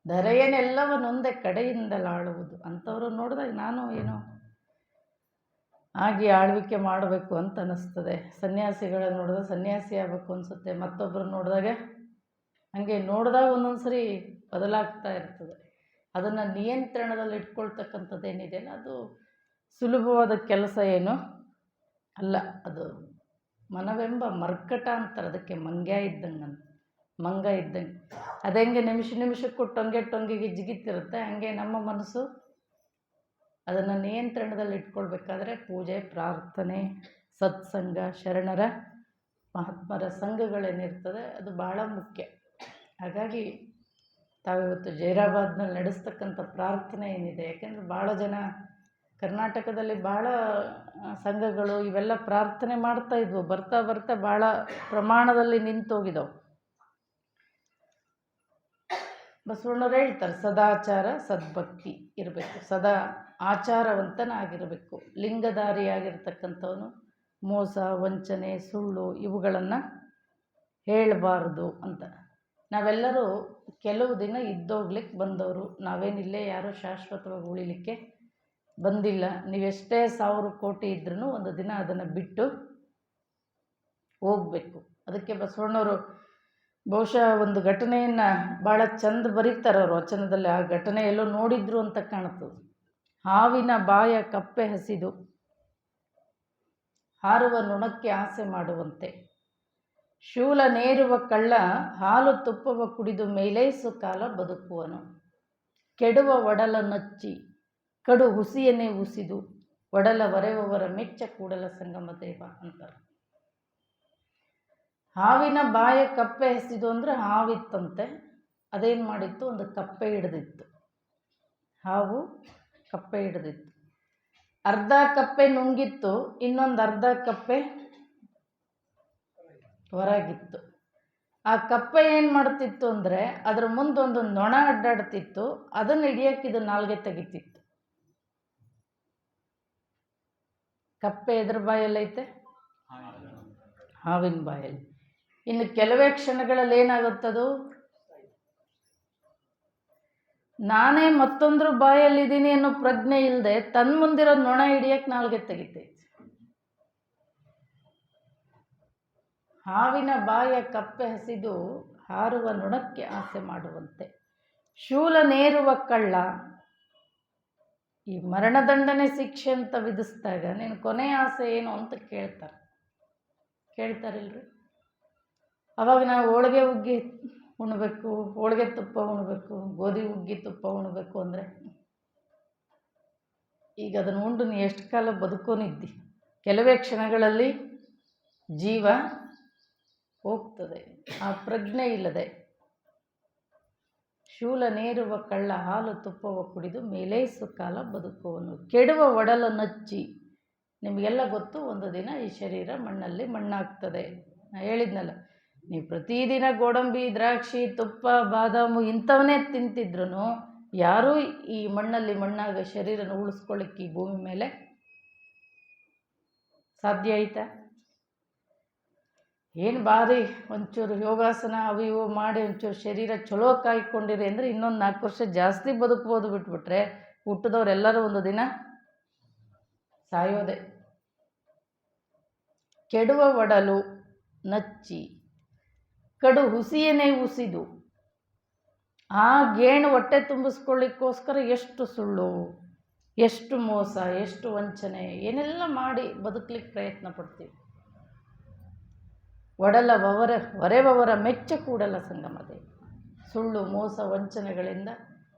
ಧರೆಯನೆಲ್ಲವನೊಂದೇ ಕಡೆಯಿಂದಲಾಳುವುದು. ಅಂಥವ್ರು ನೋಡಿದಾಗ ನಾನು ಏನೋ ಆಗಿ ಆಳ್ವಿಕೆ ಮಾಡಬೇಕು ಅಂತ ಅನ್ನಿಸ್ತದೆ. ಸನ್ಯಾಸಿಗಳನ್ನ ನೋಡಿದಾಗ ಸನ್ಯಾಸಿ ಆಗಬೇಕು ಅನಿಸುತ್ತೆ. ಮತ್ತೊಬ್ಬರು ನೋಡಿದಾಗ ಹಾಗೆ ನೋಡಿದಾಗ ಒಂದೊಂದು ಸರಿ ಬದಲಾಗ್ತಾ ಇರ್ತದೆ. ಅದನ್ನು ನಿಯಂತ್ರಣದಲ್ಲಿ ಇಟ್ಕೊಳ್ತಕ್ಕಂಥದ್ದೇನಿದೆಯಲ್ಲ ಅದು ಸುಲಭವಾದ ಕೆಲಸ ಏನು ಅಲ್ಲ. ಅದು ಮನವೆಂಬ ಮರ್ಕಟ ಅಂತಾರೆ ಅದಕ್ಕೆ, ಮಂಗ ಇದ್ದಂಗೆ. ಅದೆಂಗೆ ನಿಮಿಷಕ್ಕೂ ಟೊಂಗೆಗೆ ಜಿಗಿತಿರುತ್ತೆ, ಹಾಗೆ ನಮ್ಮ ಮನಸ್ಸು ಅದನ್ನು ನಿಯಂತ್ರಣದಲ್ಲಿ ಇಟ್ಕೊಳ್ಬೇಕಾದ್ರೆ ಪೂಜೆ, ಪ್ರಾರ್ಥನೆ, ಸತ್ಸಂಗ, ಶರಣರ ಮಹಾತ್ಮರ ಸಂಘಗಳೇನಿರ್ತದೆ ಅದು ಭಾಳ ಮುಖ್ಯ. ಹಾಗಾಗಿ ತಾವಿವತ್ತು ಜೈರಾಬಾದ್ನಲ್ಲಿ ನಡೆಸ್ತಕ್ಕಂಥ ಪ್ರಾರ್ಥನೆ ಏನಿದೆ, ಯಾಕೆಂದರೆ ಭಾಳ ಜನ ಕರ್ನಾಟಕದಲ್ಲಿ ಭಾಳ ಸಂಘಗಳು ಇವೆಲ್ಲ ಪ್ರಾರ್ಥನೆ ಮಾಡ್ತಾಯಿದ್ವು. ಬರ್ತಾ ಬರ್ತಾ ಭಾಳ ಪ್ರಮಾಣದಲ್ಲಿ ನಿಂತೋಗಿದ್ದವು. ಬಸವಣ್ಣವ್ರು ಹೇಳ್ತಾರೆ ಸದಾಚಾರ ಸದ್ಭಕ್ತಿ ಇರಬೇಕು, ಸದಾ ಆಚಾರವಂತನಾಗಿರಬೇಕು. ಲಿಂಗಧಾರಿಯಾಗಿರ್ತಕ್ಕಂಥವನು ಮೋಸ, ವಂಚನೆ, ಸುಳ್ಳು ಇವುಗಳನ್ನು ಹೇಳಬಾರ್ದು ಅಂತ. ನಾವೆಲ್ಲರೂ ಕೆಲವು ದಿನ ಇದ್ದೋಗ್ಲಿಕ್ಕೆ ಬಂದವರು, ನಾವೇನಿಲ್ಲೇ ಯಾರೂ ಶಾಶ್ವತವಾಗಿ ಉಳಿಲಿಕ್ಕೆ ಬಂದಿಲ್ಲ. ನೀವೆಷ್ಟೇ 1000 ಕೋಟಿ ಇದ್ರೂ ಒಂದು ದಿನ ಅದನ್ನು ಬಿಟ್ಟು ಹೋಗಬೇಕು. ಅದಕ್ಕೆ ಬಸವಣ್ಣವರು ಬಹುಶಃ ಒಂದು ಘಟನೆಯನ್ನು ಭಾಳ ಚಂದ ಬರೀತಾರೆ ಅವರು ವಚನದಲ್ಲಿ. ಆ ಘಟನೆ ಎಲ್ಲೋ ನೋಡಿದ್ರು ಅಂತ ಕಾಣುತ್ತದೆ. ಹಾವಿನ ಬಾಯ ಕಪ್ಪೆ ಹಸಿದು ಹಾರುವ ನೊಣಕ್ಕೆ ಆಸೆ ಮಾಡುವಂತೆ, ಶೂಲ ನೇರುವ ಕಳ್ಳ ಹಾಲು ತುಪ್ಪವ ಕುಡಿದು ಮೇಲೈಸು ಕಾಲ ಬದುಕುವನು, ಕೆಡುವ ಒಡಲ ನಚ್ಚಿ ಕಡು ಹುಸಿಯನ್ನೇ ಉಸಿದು ಒಡಲ ವರೆವವರ ಮೆಚ್ಚ ಕೂಡಲ ಸಂಗಮ ದೇವ ಅಂತಾರೆ. ಹಾವಿನ ಬಾಯ ಕಪ್ಪೆ ಹಸಿದು ಅಂದರೆ ಹಾವಿತ್ತಂತೆ. ಅದೇನು ಮಾಡಿತ್ತು, ಒಂದು ಕಪ್ಪೆ ಹಿಡಿದಿತ್ತು. ಹಾವು ಕಪ್ಪೆ ಹಿಡಿದಿತ್ತು. ಅರ್ಧ ಕಪ್ಪೆ ನುಂಗಿತ್ತು, ಇನ್ನೊಂದು ಅರ್ಧ ಕಪ್ಪೆ ಹೊರಗಿತ್ತು. ಆ ಕಪ್ಪೆ ಏನು ಮಾಡ್ತಿತ್ತು ಅಂದರೆ ಅದರ ಮುಂದೊಂದು ನೊಣ ಅಡ್ಡಾಡ್ತಿತ್ತು, ಅದನ್ನು ಹಿಡಿಯೋಕ್ಕಿದು ನಾಲ್ಗೆ ತೆಗಿತಿತ್ತು. ಕಪ್ಪೆ ಎದ್ರ ಬಾಯಲ್ಲೈತೆ? ಹಾವಿನ ಬಾಯಲ್ಲಿ. ಇನ್ನು ಕೆಲವೇ ಕ್ಷಣಗಳಲ್ಲಿ ಏನಾಗುತ್ತದು, ನಾನೇ ಮತ್ತೊಂದ್ರ ಬಾಯಲ್ಲಿದ್ದೀನಿ ಅನ್ನೋ ಪ್ರಜ್ಞೆ ಇಲ್ಲದೆ ತನ್ನ ಮುಂದಿರೋ ನೊಣ ಹಿಡಿಯಕ್ಕೆ ನಾಲ್ಗೆ ತೆಗಿತೈತೆ. ಹಾವಿನ ಬಾಯ ಕಪ್ಪೆ ಹಸಿದು ಹಾರುವ ನೊಣಕ್ಕೆ ಆಸೆ ಮಾಡುವಂತೆ, ಶೂಲ ನೇರುವ ಕಳ್ಳ. ಈ ಮರಣದಂಡನೆ ಶಿಕ್ಷೆ ಅಂತ ವಿಧಿಸಿದಾಗ ನೀನು ಕೊನೆಯ ಆಸೆ ಏನು ಅಂತ ಕೇಳ್ತಾರಿಲ್ರಿ. ಅವಾಗ ನಾವು ಹೋಳಿಗೆ ಉಗ್ಗಿ ಉಣ್ಬೇಕು, ಹೋಳಿಗೆ ತುಪ್ಪ ಉಣ್ಬೇಕು, ಗೋಧಿ ಹುಗ್ಗಿ ತುಪ್ಪ ಉಣ್ಬೇಕು ಅಂದರೆ ಈಗ ಅದನ್ನು ಉಂಡು ನೀ ಎಷ್ಟು ಕಾಲ ಬದುಕೋನಿದ್ದಿ? ಕೆಲವೇ ಕ್ಷಣಗಳಲ್ಲಿ ಜೀವ ಹೋಗ್ತದೆ. ಆ ಪ್ರಜ್ಞೆ ಇಲ್ಲದೆ ಶೂಲ ನೇರುವ ಕಳ್ಳ ಹಾಲು ತುಪ್ಪವ ಕುಡಿದು ಮೇಲೇಸು ಕಾಲ ಬದುಕುವನು, ಕೆಡುವ ಒಡಲ ನಚ್ಚಿ. ನಿಮಗೆಲ್ಲ ಗೊತ್ತು, ಒಂದು ದಿನ ಈ ಶರೀರ ಮಣ್ಣಲ್ಲಿ ಮಣ್ಣಾಗ್ತದೆ. ನಾ ಹೇಳಿದ್ನಲ್ಲ, ನೀವು ಪ್ರತಿದಿನ ಗೋಡಂಬಿ, ದ್ರಾಕ್ಷಿ, ತುಪ್ಪ, ಬಾದಾಮು ಇಂಥವನ್ನೇ ತಿಂತಿದ್ರು ಯಾರೂ ಈ ಮಣ್ಣಲ್ಲಿ ಮಣ್ಣಾಗ ಶರೀರನ ಉಳಿಸ್ಕೊಳ್ಳಿಕ್ಕೆ ಈ ಭೂಮಿ ಮೇಲೆ ಸಾಧ್ಯ ಆಯ್ತಾ? ಏನು ಭಾರಿ ಒಂಚೂರು ಯೋಗಾಸನ ಅವು ಇವು ಮಾಡಿ ಒಂಚೂರು ಶರೀರ ಚಲೋ ಕಾಯ್ಕೊಂಡಿರಿ ಅಂದರೆ ಇನ್ನೊಂದು 4 ವರ್ಷ ಜಾಸ್ತಿ ಬದುಕ್ಬೋದು. ಬಿಟ್ಬಿಟ್ರೆ ಹುಟ್ಟಿದವರೆಲ್ಲರೂ ಒಂದು ದಿನ ಸಾಯೋದೆ. ಕೆಡುವ ಒಡಲು ನಚ್ಚಿ ಕಡು ಹುಸಿಯನೇ ಉಸಿದು. ಆ ಗೇಣು ಹೊಟ್ಟೆ ತುಂಬಿಸ್ಕೊಳ್ಳಿಕ್ಕೋಸ್ಕರ ಎಷ್ಟು ಸುಳ್ಳು, ಎಷ್ಟು ಮೋಸ, ಎಷ್ಟು ವಂಚನೆ, ಏನೆಲ್ಲ ಮಾಡಿ ಬದುಕಲಿಕ್ಕೆ ಪ್ರಯತ್ನ ಪಡ್ತೀವಿ. ಒಡಲವರ ಹೊರೆವವರ ಮೆಚ್ಚ ಕೂಡಲ ಸಂಗಮದೇ. ಸುಳ್ಳು, ಮೋಸ, ವಂಚನೆಗಳಿಂದ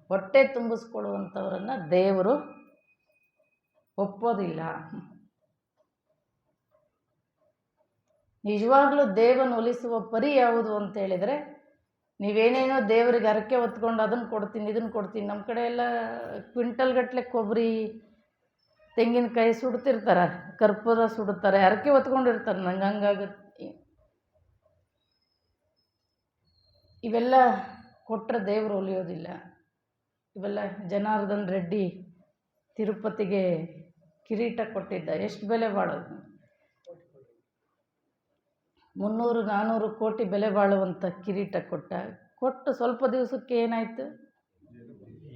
ಹೊಟ್ಟೆ ತುಂಬಿಸ್ಕೊಳ್ಳುವಂಥವರನ್ನು ದೇವರು ಒಪ್ಪೋದಿಲ್ಲ. ನಿಜವಾಗ್ಲೂ ದೇವನ ಒಲಿಸುವ ಪರಿ ಯಾವುದು ಅಂತ ಹೇಳಿದರೆ, ನೀವೇನೇನೋ ದೇವರಿಗೆ ಹರಕೆ ಹೊತ್ಕೊಂಡು ಅದನ್ನು ಕೊಡ್ತೀನಿ ಇದನ್ನು ಕೊಡ್ತೀನಿ. ನಮ್ಮ ಕಡೆ ಎಲ್ಲ ಕ್ವಿಂಟಲ್ ಗಟ್ಟಲೆ ಕೊಬ್ಬರಿ, ತೆಂಗಿನಕಾಯಿ ಸುಡ್ತಿರ್ತಾರೆ, ಕರ್ಪೂರ ಸುಡುತ್ತಾರೆ, ಹರಕೆ ಹೊತ್ಕೊಂಡಿರ್ತಾರೆ. ನಂಗೆ ಹಂಗಾಗುತ್ತೆ. ಇವೆಲ್ಲ ಕೊಟ್ಟರೆ ದೇವರು ಒಲಿಯೋದಿಲ್ಲ. ಇವೆಲ್ಲ ಜನಾರ್ದನ್ ರೆಡ್ಡಿ ತಿರುಪತಿಗೆ ಕಿರೀಟ ಕೊಟ್ಟಿದ್ದ. ಎಷ್ಟು ಬೆಲೆ ಬಾಳೋದು? 300-400 ಕೋಟಿ ಬೆಲೆ ಬಾಳುವಂಥ ಕಿರೀಟ ಕೊಟ್ಟು ಸ್ವಲ್ಪ ದಿವಸಕ್ಕೆ ಏನಾಯಿತು?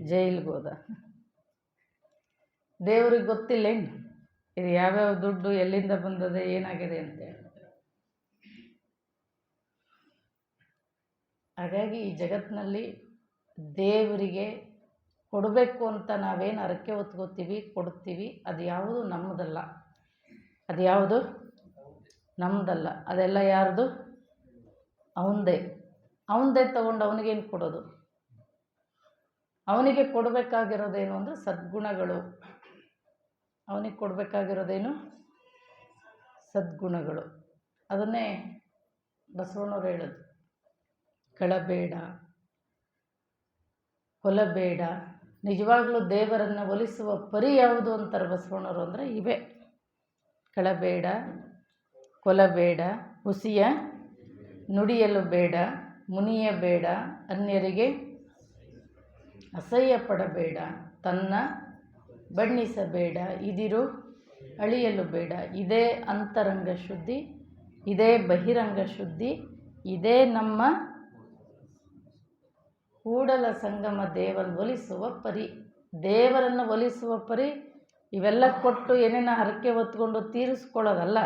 ಜೈಲಿಗೆ ಹೋದ. ದೇವ್ರಿಗೆ ಗೊತ್ತಿಲ್ಲೇನು ಇದು ಯಾವ್ಯಾವ ದುಡ್ಡು ಎಲ್ಲಿಂದ ಬಂದದೆ, ಏನಾಗಿದೆ ಅಂತೇಳಿ. ಹಾಗಾಗಿ ಈ ಜಗತ್ತಿನಲ್ಲಿ ದೇವರಿಗೆ ಕೊಡಬೇಕು ಅಂತ ನಾವೇನು ಹರಕೆ ಹೊತ್ಕೋತೀವಿ, ಕೊಡ್ತೀವಿ, ಅದು ಯಾವುದು ನಮ್ಮದಲ್ಲ. ಅದು ಯಾವುದು ನಮ್ಮದಲ್ಲ. ಅದೆಲ್ಲ ಯಾರ್ದು? ಅವನದೇ ತಗೊಂಡು ಅವನಿಗೇನು ಕೊಡೋದು? ಅವನಿಗೆ ಕೊಡಬೇಕಾಗಿರೋದೇನು ಅಂದರೆ ಸದ್ಗುಣಗಳು. ಅವನಿಗೆ ಕೊಡಬೇಕಾಗಿರೋದೇನು? ಸದ್ಗುಣಗಳು. ಅದನ್ನೇ ಬಸವಣ್ಣವ್ರು ಹೇಳೋದು, ಕಳಬೇಡ, ಕೊಲಬೇಡ. ನಿಜವಾಗ್ಲೂ ದೇವರನ್ನು ಒಲಿಸುವ ಪರಿ ಯಾವುದು ಅಂತಾರೆ ಬಸವಣ್ಣವರು ಅಂದರೆ ಇವೆ: ಕಳಬೇಡ, ಕೊಲಬೇಡ, ಹುಸಿಯ ನುಡಿಯಲು ಬೇಡ, ಮುನಿಯಬೇಡ, ಅನ್ಯರಿಗೆ ಅಸಹ್ಯ ಪಡಬೇಡ, ತನ್ನ ಬಣ್ಣಿಸಬೇಡ, ಇದಿರು ಅಳಿಯಲು ಬೇಡ. ಇದೇ ಅಂತರಂಗ ಶುದ್ಧಿ, ಇದೇ ಬಹಿರಂಗ ಶುದ್ಧಿ, ಇದೇ ನಮ್ಮ ಕೂಡಲ ಸಂಗಮ ದೇವರ ಒಲಿಸುವ ಪರಿ. ದೇವರನ್ನು ಒಲಿಸುವ ಪರಿ ಇವೆಲ್ಲ ಕೊಟ್ಟು ಏನೇನ ಹರಕೆ ಹೊತ್ಕೊಂಡು ತೀರಿಸ್ಕೊಳ್ಳೋದಲ್ಲ.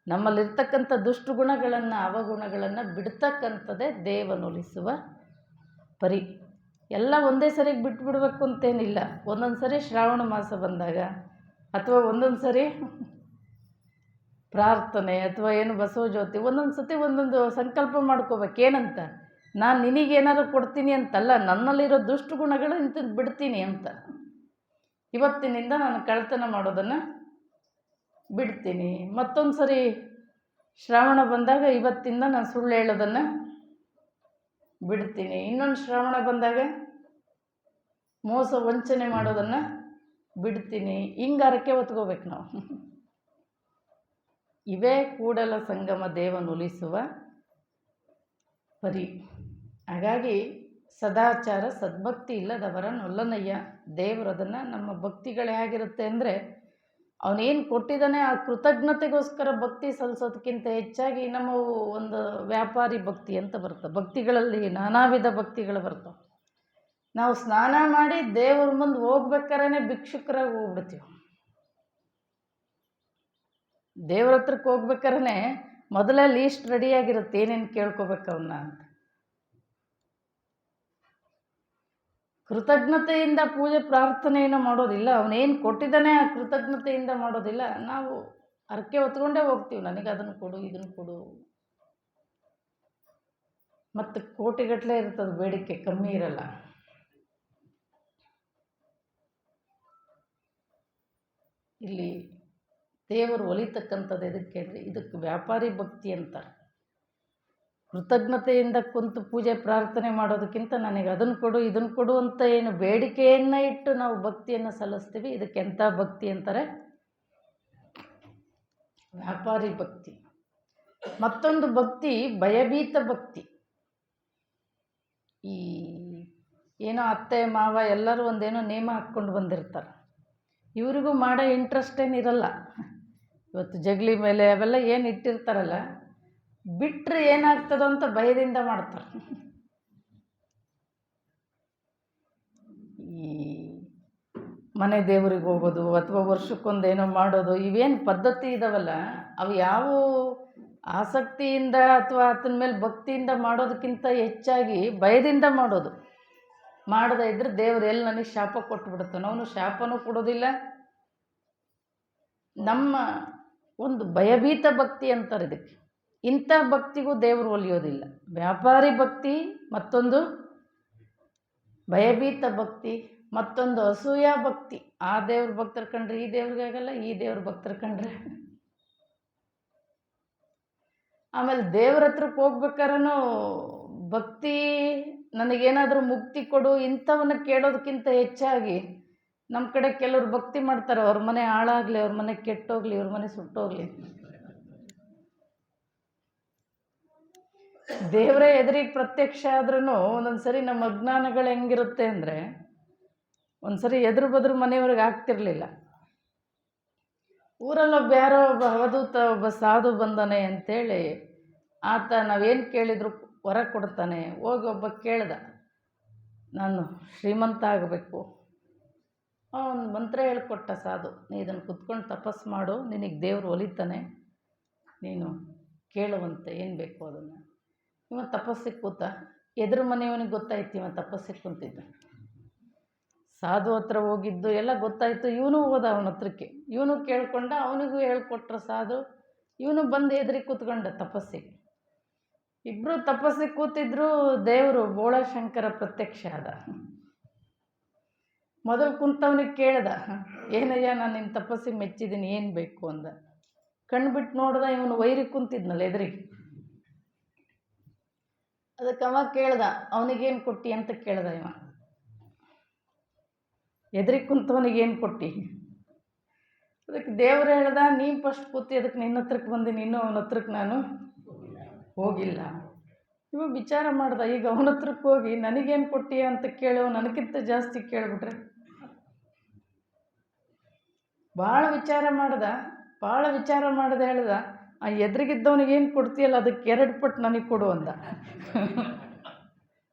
ನಮ್ಮಲ್ಲಿರ್ತಕ್ಕಂಥ ದುಷ್ಟುಗುಣಗಳನ್ನು, ಅವಗುಣಗಳನ್ನು ಬಿಡ್ತಕ್ಕಂಥದ್ದೇ ದೇವನೊಲಿಸುವ ಪರಿ. ಎಲ್ಲ ಒಂದೇ ಸರಿಗೆ ಬಿಟ್ಬಿಡ್ಬೇಕು ಅಂತೇನಿಲ್ಲ. ಒಂದೊಂದು ಸರಿ ಶ್ರಾವಣ ಮಾಸ ಬಂದಾಗ, ಅಥವಾ ಒಂದೊಂದು ಸರಿ ಪ್ರಾರ್ಥನೆ, ಅಥವಾ ಏನು ಬಸವ ಜ್ಯೋತಿ, ಒಂದೊಂದು ಸತಿ ಒಂದೊಂದು ಸಂಕಲ್ಪ ಮಾಡ್ಕೋಬೇಕು. ಏನಂತ? ನಾನು ನಿನಗೇನಾದ್ರು ಕೊಡ್ತೀನಿ ಅಂತಲ್ಲ, ನನ್ನಲ್ಲಿರೋ ದುಷ್ಟುಗುಣಗಳು ಇಂಥದ್ದು ಬಿಡ್ತೀನಿ ಅಂತ. ಇವತ್ತಿನಿಂದ ನಾನು ಕಳ್ತನ ಮಾಡೋದನ್ನು ಬಿಡ್ತೀನಿ. ಮತ್ತೊಂದು ಸರಿ ಶ್ರಾವಣ ಬಂದಾಗ ಇವತ್ತಿಂದ ನಾನು ಸುಳ್ಳು ಹೇಳೋದನ್ನು ಬಿಡ್ತೀನಿ. ಇನ್ನೊಂದು ಶ್ರಾವಣ ಬಂದಾಗ ಮೋಸ ವಂಚನೆ ಮಾಡೋದನ್ನು ಬಿಡ್ತೀನಿ. ಹಿಂಗೆ ಹರಕೆ ಹೊತ್ಕೋಬೇಕು ನಾವು. ಇವೇ ಕೂಡಲ ಸಂಗಮ ದೇವನೊಲಿಸುವ ಪರಿ. ಹಾಗಾಗಿ ಸದಾಚಾರ ಸದ್ಭಕ್ತಿ ಇಲ್ಲದವರ ನೊಲ್ಲನಯ್ಯ. ದೇವರದನ್ನು ನಮ್ಮ ಭಕ್ತಿಗಳೇ ಆಗಿರುತ್ತೆ ಅಂದರೆ, ಅವನೇನು ಕೊಟ್ಟಿದ್ದಾನೆ ಆ ಕೃತಜ್ಞತೆಗೋಸ್ಕರ ಭಕ್ತಿ ಸಲ್ಲಿಸೋದಕ್ಕಿಂತ ಹೆಚ್ಚಾಗಿ ನಮ್ಮ ಒಂದು ವ್ಯಾಪಾರಿ ಭಕ್ತಿ ಅಂತ ಬರ್ತವೆ. ಭಕ್ತಿಗಳಲ್ಲಿ ನಾನಾ ವಿಧ ಭಕ್ತಿಗಳು ಬರ್ತವೆ. ನಾವು ಸ್ನಾನ ಮಾಡಿ ದೇವ್ರ ಮುಂದೆ ಹೋಗ್ಬೇಕಾದ್ರೆ ಭಿಕ್ಷುಕರಾಗಿ ಹೋಗ್ಬಿಡ್ತೀವಿ. ದೇವ್ರ ಹತ್ರಕ್ಕೆ ಹೋಗ್ಬೇಕಾದ್ರೆ ಮೊದಲೇ ಲೀಸ್ಟ್ ರೆಡಿಯಾಗಿರುತ್ತೆ, ಏನೇನು ಕೇಳ್ಕೊಬೇಕು ಅವನ್ನ ಅಂತ. ಕೃತಜ್ಞತೆಯಿಂದ ಪೂಜೆ ಪ್ರಾರ್ಥನೆಯನ್ನು ಮಾಡೋದಿಲ್ಲ. ಅವನೇನು ಕೊಟ್ಟಿದ್ದಾನೆ ಆ ಕೃತಜ್ಞತೆಯಿಂದ ಮಾಡೋದಿಲ್ಲ. ನಾವು ಹರಕೆ ಹೊತ್ಕೊಂಡೇ ಹೋಗ್ತೀವಿ, ನನಗೆ ಅದನ್ನು ಕೊಡು, ಇದನ್ನು ಕೊಡು. ಮತ್ತು ಕೋಟಿಗಟ್ಟಲೆ ಇರ್ತದೆ ಬೇಡಿಕೆ, ಕಮ್ಮಿ ಇರಲ್ಲ. ಇಲ್ಲಿ ದೇವರು ಒಲಿತಕ್ಕಂಥದ್ದು ಎದಕ್ಕೆ ಅಂದರೆ ಇದಕ್ಕೆ ವ್ಯಾಪಾರಿ ಭಕ್ತಿ ಅಂತಾರೆ. ಕೃತಜ್ಞತೆಯಿಂದ ಕುಂತು ಪೂಜೆ ಪ್ರಾರ್ಥನೆ ಮಾಡೋದಕ್ಕಿಂತ ನನಗೆ ಅದನ್ನು ಕೊಡು ಇದನ್ನು ಕೊಡು ಅಂತ ಏನು ಬೇಡಿಕೆಯನ್ನು ಇಟ್ಟು ನಾವು ಭಕ್ತಿಯನ್ನು ಸಲ್ಲಿಸ್ತೀವಿ, ಇದಕ್ಕೆ ಎಂಥ ಭಕ್ತಿ ಅಂತಾರೆ? ವ್ಯಾಪಾರಿ ಭಕ್ತಿ. ಮತ್ತೊಂದು ಭಕ್ತಿ ಭಯಭೀತ ಭಕ್ತಿ. ಈ ಏನೋ ಅತ್ತೆ ಮಾವ ಎಲ್ಲರೂ ಒಂದೇನೋ ನೇಮ ಹಾಕ್ಕೊಂಡು ಬಂದಿರ್ತಾರೆ, ಇವರಿಗೂ ಮಾಡೋ ಇಂಟ್ರೆಸ್ಟ್ ಏನಿರಲ್ಲ. ಇವತ್ತು ಜಗಲಿ ಮೇಲೆ ಅವೆಲ್ಲ ಏನು ಇಟ್ಟಿರ್ತಾರಲ್ಲ, ಬಿಟ್ಟರೆ ಏನಾಗ್ತದೋ ಅಂತ ಭಯದಿಂದ ಮಾಡ್ತಾರೆ. ಈ ಮನೆ ದೇವರಿಗೆ ಹೋಗೋದು ಅಥವಾ ವರ್ಷಕ್ಕೊಂದೇನೋ ಮಾಡೋದು, ಇವೇನು ಪದ್ಧತಿ ಇದಾವಲ್ಲ, ಅವು ಯಾವ ಆಸಕ್ತಿಯಿಂದ ಅಥವಾ ಆತನ ಮೇಲೆ ಭಕ್ತಿಯಿಂದ ಮಾಡೋದಕ್ಕಿಂತ ಹೆಚ್ಚಾಗಿ ಭಯದಿಂದ ಮಾಡೋದು. ಮಾಡದೇ ಇದ್ದರೆ ದೇವರು ಎಲ್ಲಿ ನನಗೆ ಶಾಪ ಕೊಟ್ಟುಬಿಡ್ತಾನೆ. ಅವನು ಶಾಪನೂ ಕೊಡೋದಿಲ್ಲ. ನಮ್ಮ ಒಂದು ಭಯಭೀತ ಭಕ್ತಿ ಅಂತಾರೆ ಇದಕ್ಕೆ. ಇಂಥ ಭಕ್ತಿಗೂ ದೇವರು ಒಲಿಯೋದಿಲ್ಲ. ವ್ಯಾಪಾರಿ ಭಕ್ತಿ ಮತ್ತೊಂದು, ಭಯಭೀತ ಭಕ್ತಿ ಮತ್ತೊಂದು, ಅಸೂಯ ಭಕ್ತಿ. ಆ ದೇವ್ರ ಭಕ್ತರ ಕಂಡ್ರೆ ಈ ದೇವ್ರಿಗೆ ಆಗಲ್ಲ, ಈ ದೇವ್ರ ಭಕ್ತರ ಕಂಡ್ರೆ. ಆಮೇಲೆ ದೇವ್ರ ಹತ್ರಕ್ಕೆ ಹೋಗ್ಬೇಕಾದ್ರೂ ಭಕ್ತಿ, ನನಗೇನಾದರೂ ಮುಕ್ತಿ ಕೊಡು ಇಂಥವನ್ನ ಕೇಳೋದಕ್ಕಿಂತ ಹೆಚ್ಚಾಗಿ ನಮ್ಮ ಕಡೆ ಕೆಲವರು ಭಕ್ತಿ ಮಾಡ್ತಾರೆ, ಅವ್ರ ಮನೆ ಹಾಳಾಗಲಿ, ಅವ್ರ ಮನೆ ಕೆಟ್ಟೋಗ್ಲಿ, ಅವ್ರ ಮನೆ ಸುಟ್ಟೋಗ್ಲಿ. ದೇವರೇ ಎದುರಿಗೆ ಪ್ರತ್ಯಕ್ಷ ಆದ್ರೂ ಒಂದೊಂದು ಸರಿ ನಮ್ಮ ಅಜ್ಞಾನಗಳು ಹೆಂಗಿರುತ್ತೆ ಅಂದರೆ, ಒಂದು ಸರಿ ಎದುರು ಬದ್ರು ಮನೆಯವ್ರಿಗೆ ಆಗ್ತಿರ್ಲಿಲ್ಲ. ಊರಲ್ಲೊಬ್ಬ ಯಾರೋ ಒಬ್ಬ ಅವಧೂತ, ಒಬ್ಬ ಸಾಧು ಬಂದಾನೆ ಅಂಥೇಳಿ ಆತ ನಾವೇನು ಕೇಳಿದ್ರು ವರ ಕೊಡ್ತಾನೆ. ಹೋಗಿ ಒಬ್ಬ ಕೇಳ್ದ, ನಾನು ಶ್ರೀಮಂತ ಆಗಬೇಕು. ಅವನು ಮಂತ್ರ ಹೇಳ್ಕೊಟ್ಟ ಸಾಧು, ನೀ ಇದನ್ನು ಕುತ್ಕೊಂಡು ತಪಸ್ಸು ಮಾಡು, ನಿನಗೆ ದೇವರು ಒಲಿತಾನೆ, ನೀನು ಕೇಳುವಂತೆ ಏನು ಬೇಕು ಅದನ್ನು. ಇವ ತಪಸ್ಸಿಗೆ ಕೂತ, ಎದುರು ಮನೆಯವನಿಗೆ ಗೊತ್ತಾಯ್ತು ಇವ ತಪಸ್ಸಿಗೆ ಕುಂತಿದ್ದ. ಸಾಧು ಹತ್ರ ಹೋಗಿದ್ದು ಎಲ್ಲ ಗೊತ್ತಾಯಿತು. ಇವನು ಹೋದ ಅವನ ಹತ್ರಕ್ಕೆ, ಇವನು ಕೇಳ್ಕೊಂಡ, ಅವನಿಗೂ ಹೇಳ್ಕೊಟ್ರ ಸಾಧು. ಇವನು ಬಂದು ಎದುರಿಗೆ ಕೂತ್ಕೊಂಡ ತಪಸ್ಸಿಗೆ. ಇಬ್ಬರು ತಪಸ್ಸಿಗೆ ಕೂತಿದ್ರು. ದೇವರು ಬೋಳಶಂಕರ ಪ್ರತ್ಯಕ್ಷ ಆದ. ಮೊದಲು ಕುಂತವನಿಗೆ ಕೇಳ್ದ, ಏನಯ್ಯ ನಾನು ನಿನ್ನ ತಪಸ್ಸಿಗೆ ಮೆಚ್ಚಿದ್ದೀನಿ, ಏನು ಬೇಕು ಅಂದ. ಕಣ್ಬಿಟ್ಟು ನೋಡ್ದ, ಇವನು ವೈರಿ ಕುಂತಿದ್ನಲ್ಲ ಎದುರಿಗೆ. ಅದಕ್ಕೆ ಅವ ಕೇಳ್ದ, ಅವನಿಗೇನು ಕೊಟ್ಟಿ ಅಂತ ಕೇಳ್ದ. ಇವ ಎದುರಿಗೆ ಕುಂತವನಿಗೇನು ಕೊಟ್ಟಿ? ಅದಕ್ಕೆ ದೇವ್ರು ಹೇಳ್ದ, ನೀನು ಫಸ್ಟ್ ಕೂತಿ, ಅದಕ್ಕೆ ನಿನ್ನ ಹತ್ರಕ್ಕೆ ಬಂದೀನಿ, ಇನ್ನೂ ಅವನ ಹತ್ರಕ್ಕೆ ನಾನು ಹೋಗಿಲ್ಲ. ಇವ ವಿಚಾರ ಮಾಡ್ದ, ಈಗ ಅವನ ಹತ್ರಕ್ಕೆ ಹೋಗಿ ನನಗೇನು ಕೊಟ್ಟಿಯ ಅಂತ ಕೇಳೋ, ನನಗಿಂತ ಜಾಸ್ತಿ ಕೇಳಿಬಿಟ್ರೆ. ಭಾಳ ವಿಚಾರ ಮಾಡ್ದೆ ಹೇಳ್ದ, ಆ ಎದುರಿಗಿದ್ದವನಿಗೇನು ಕೊಡ್ತೀಯಲ್ಲ ಅದಕ್ಕೆ 2 ಪಟ್ಟು ನನಗೆ ಕೊಡು ಅಂದ.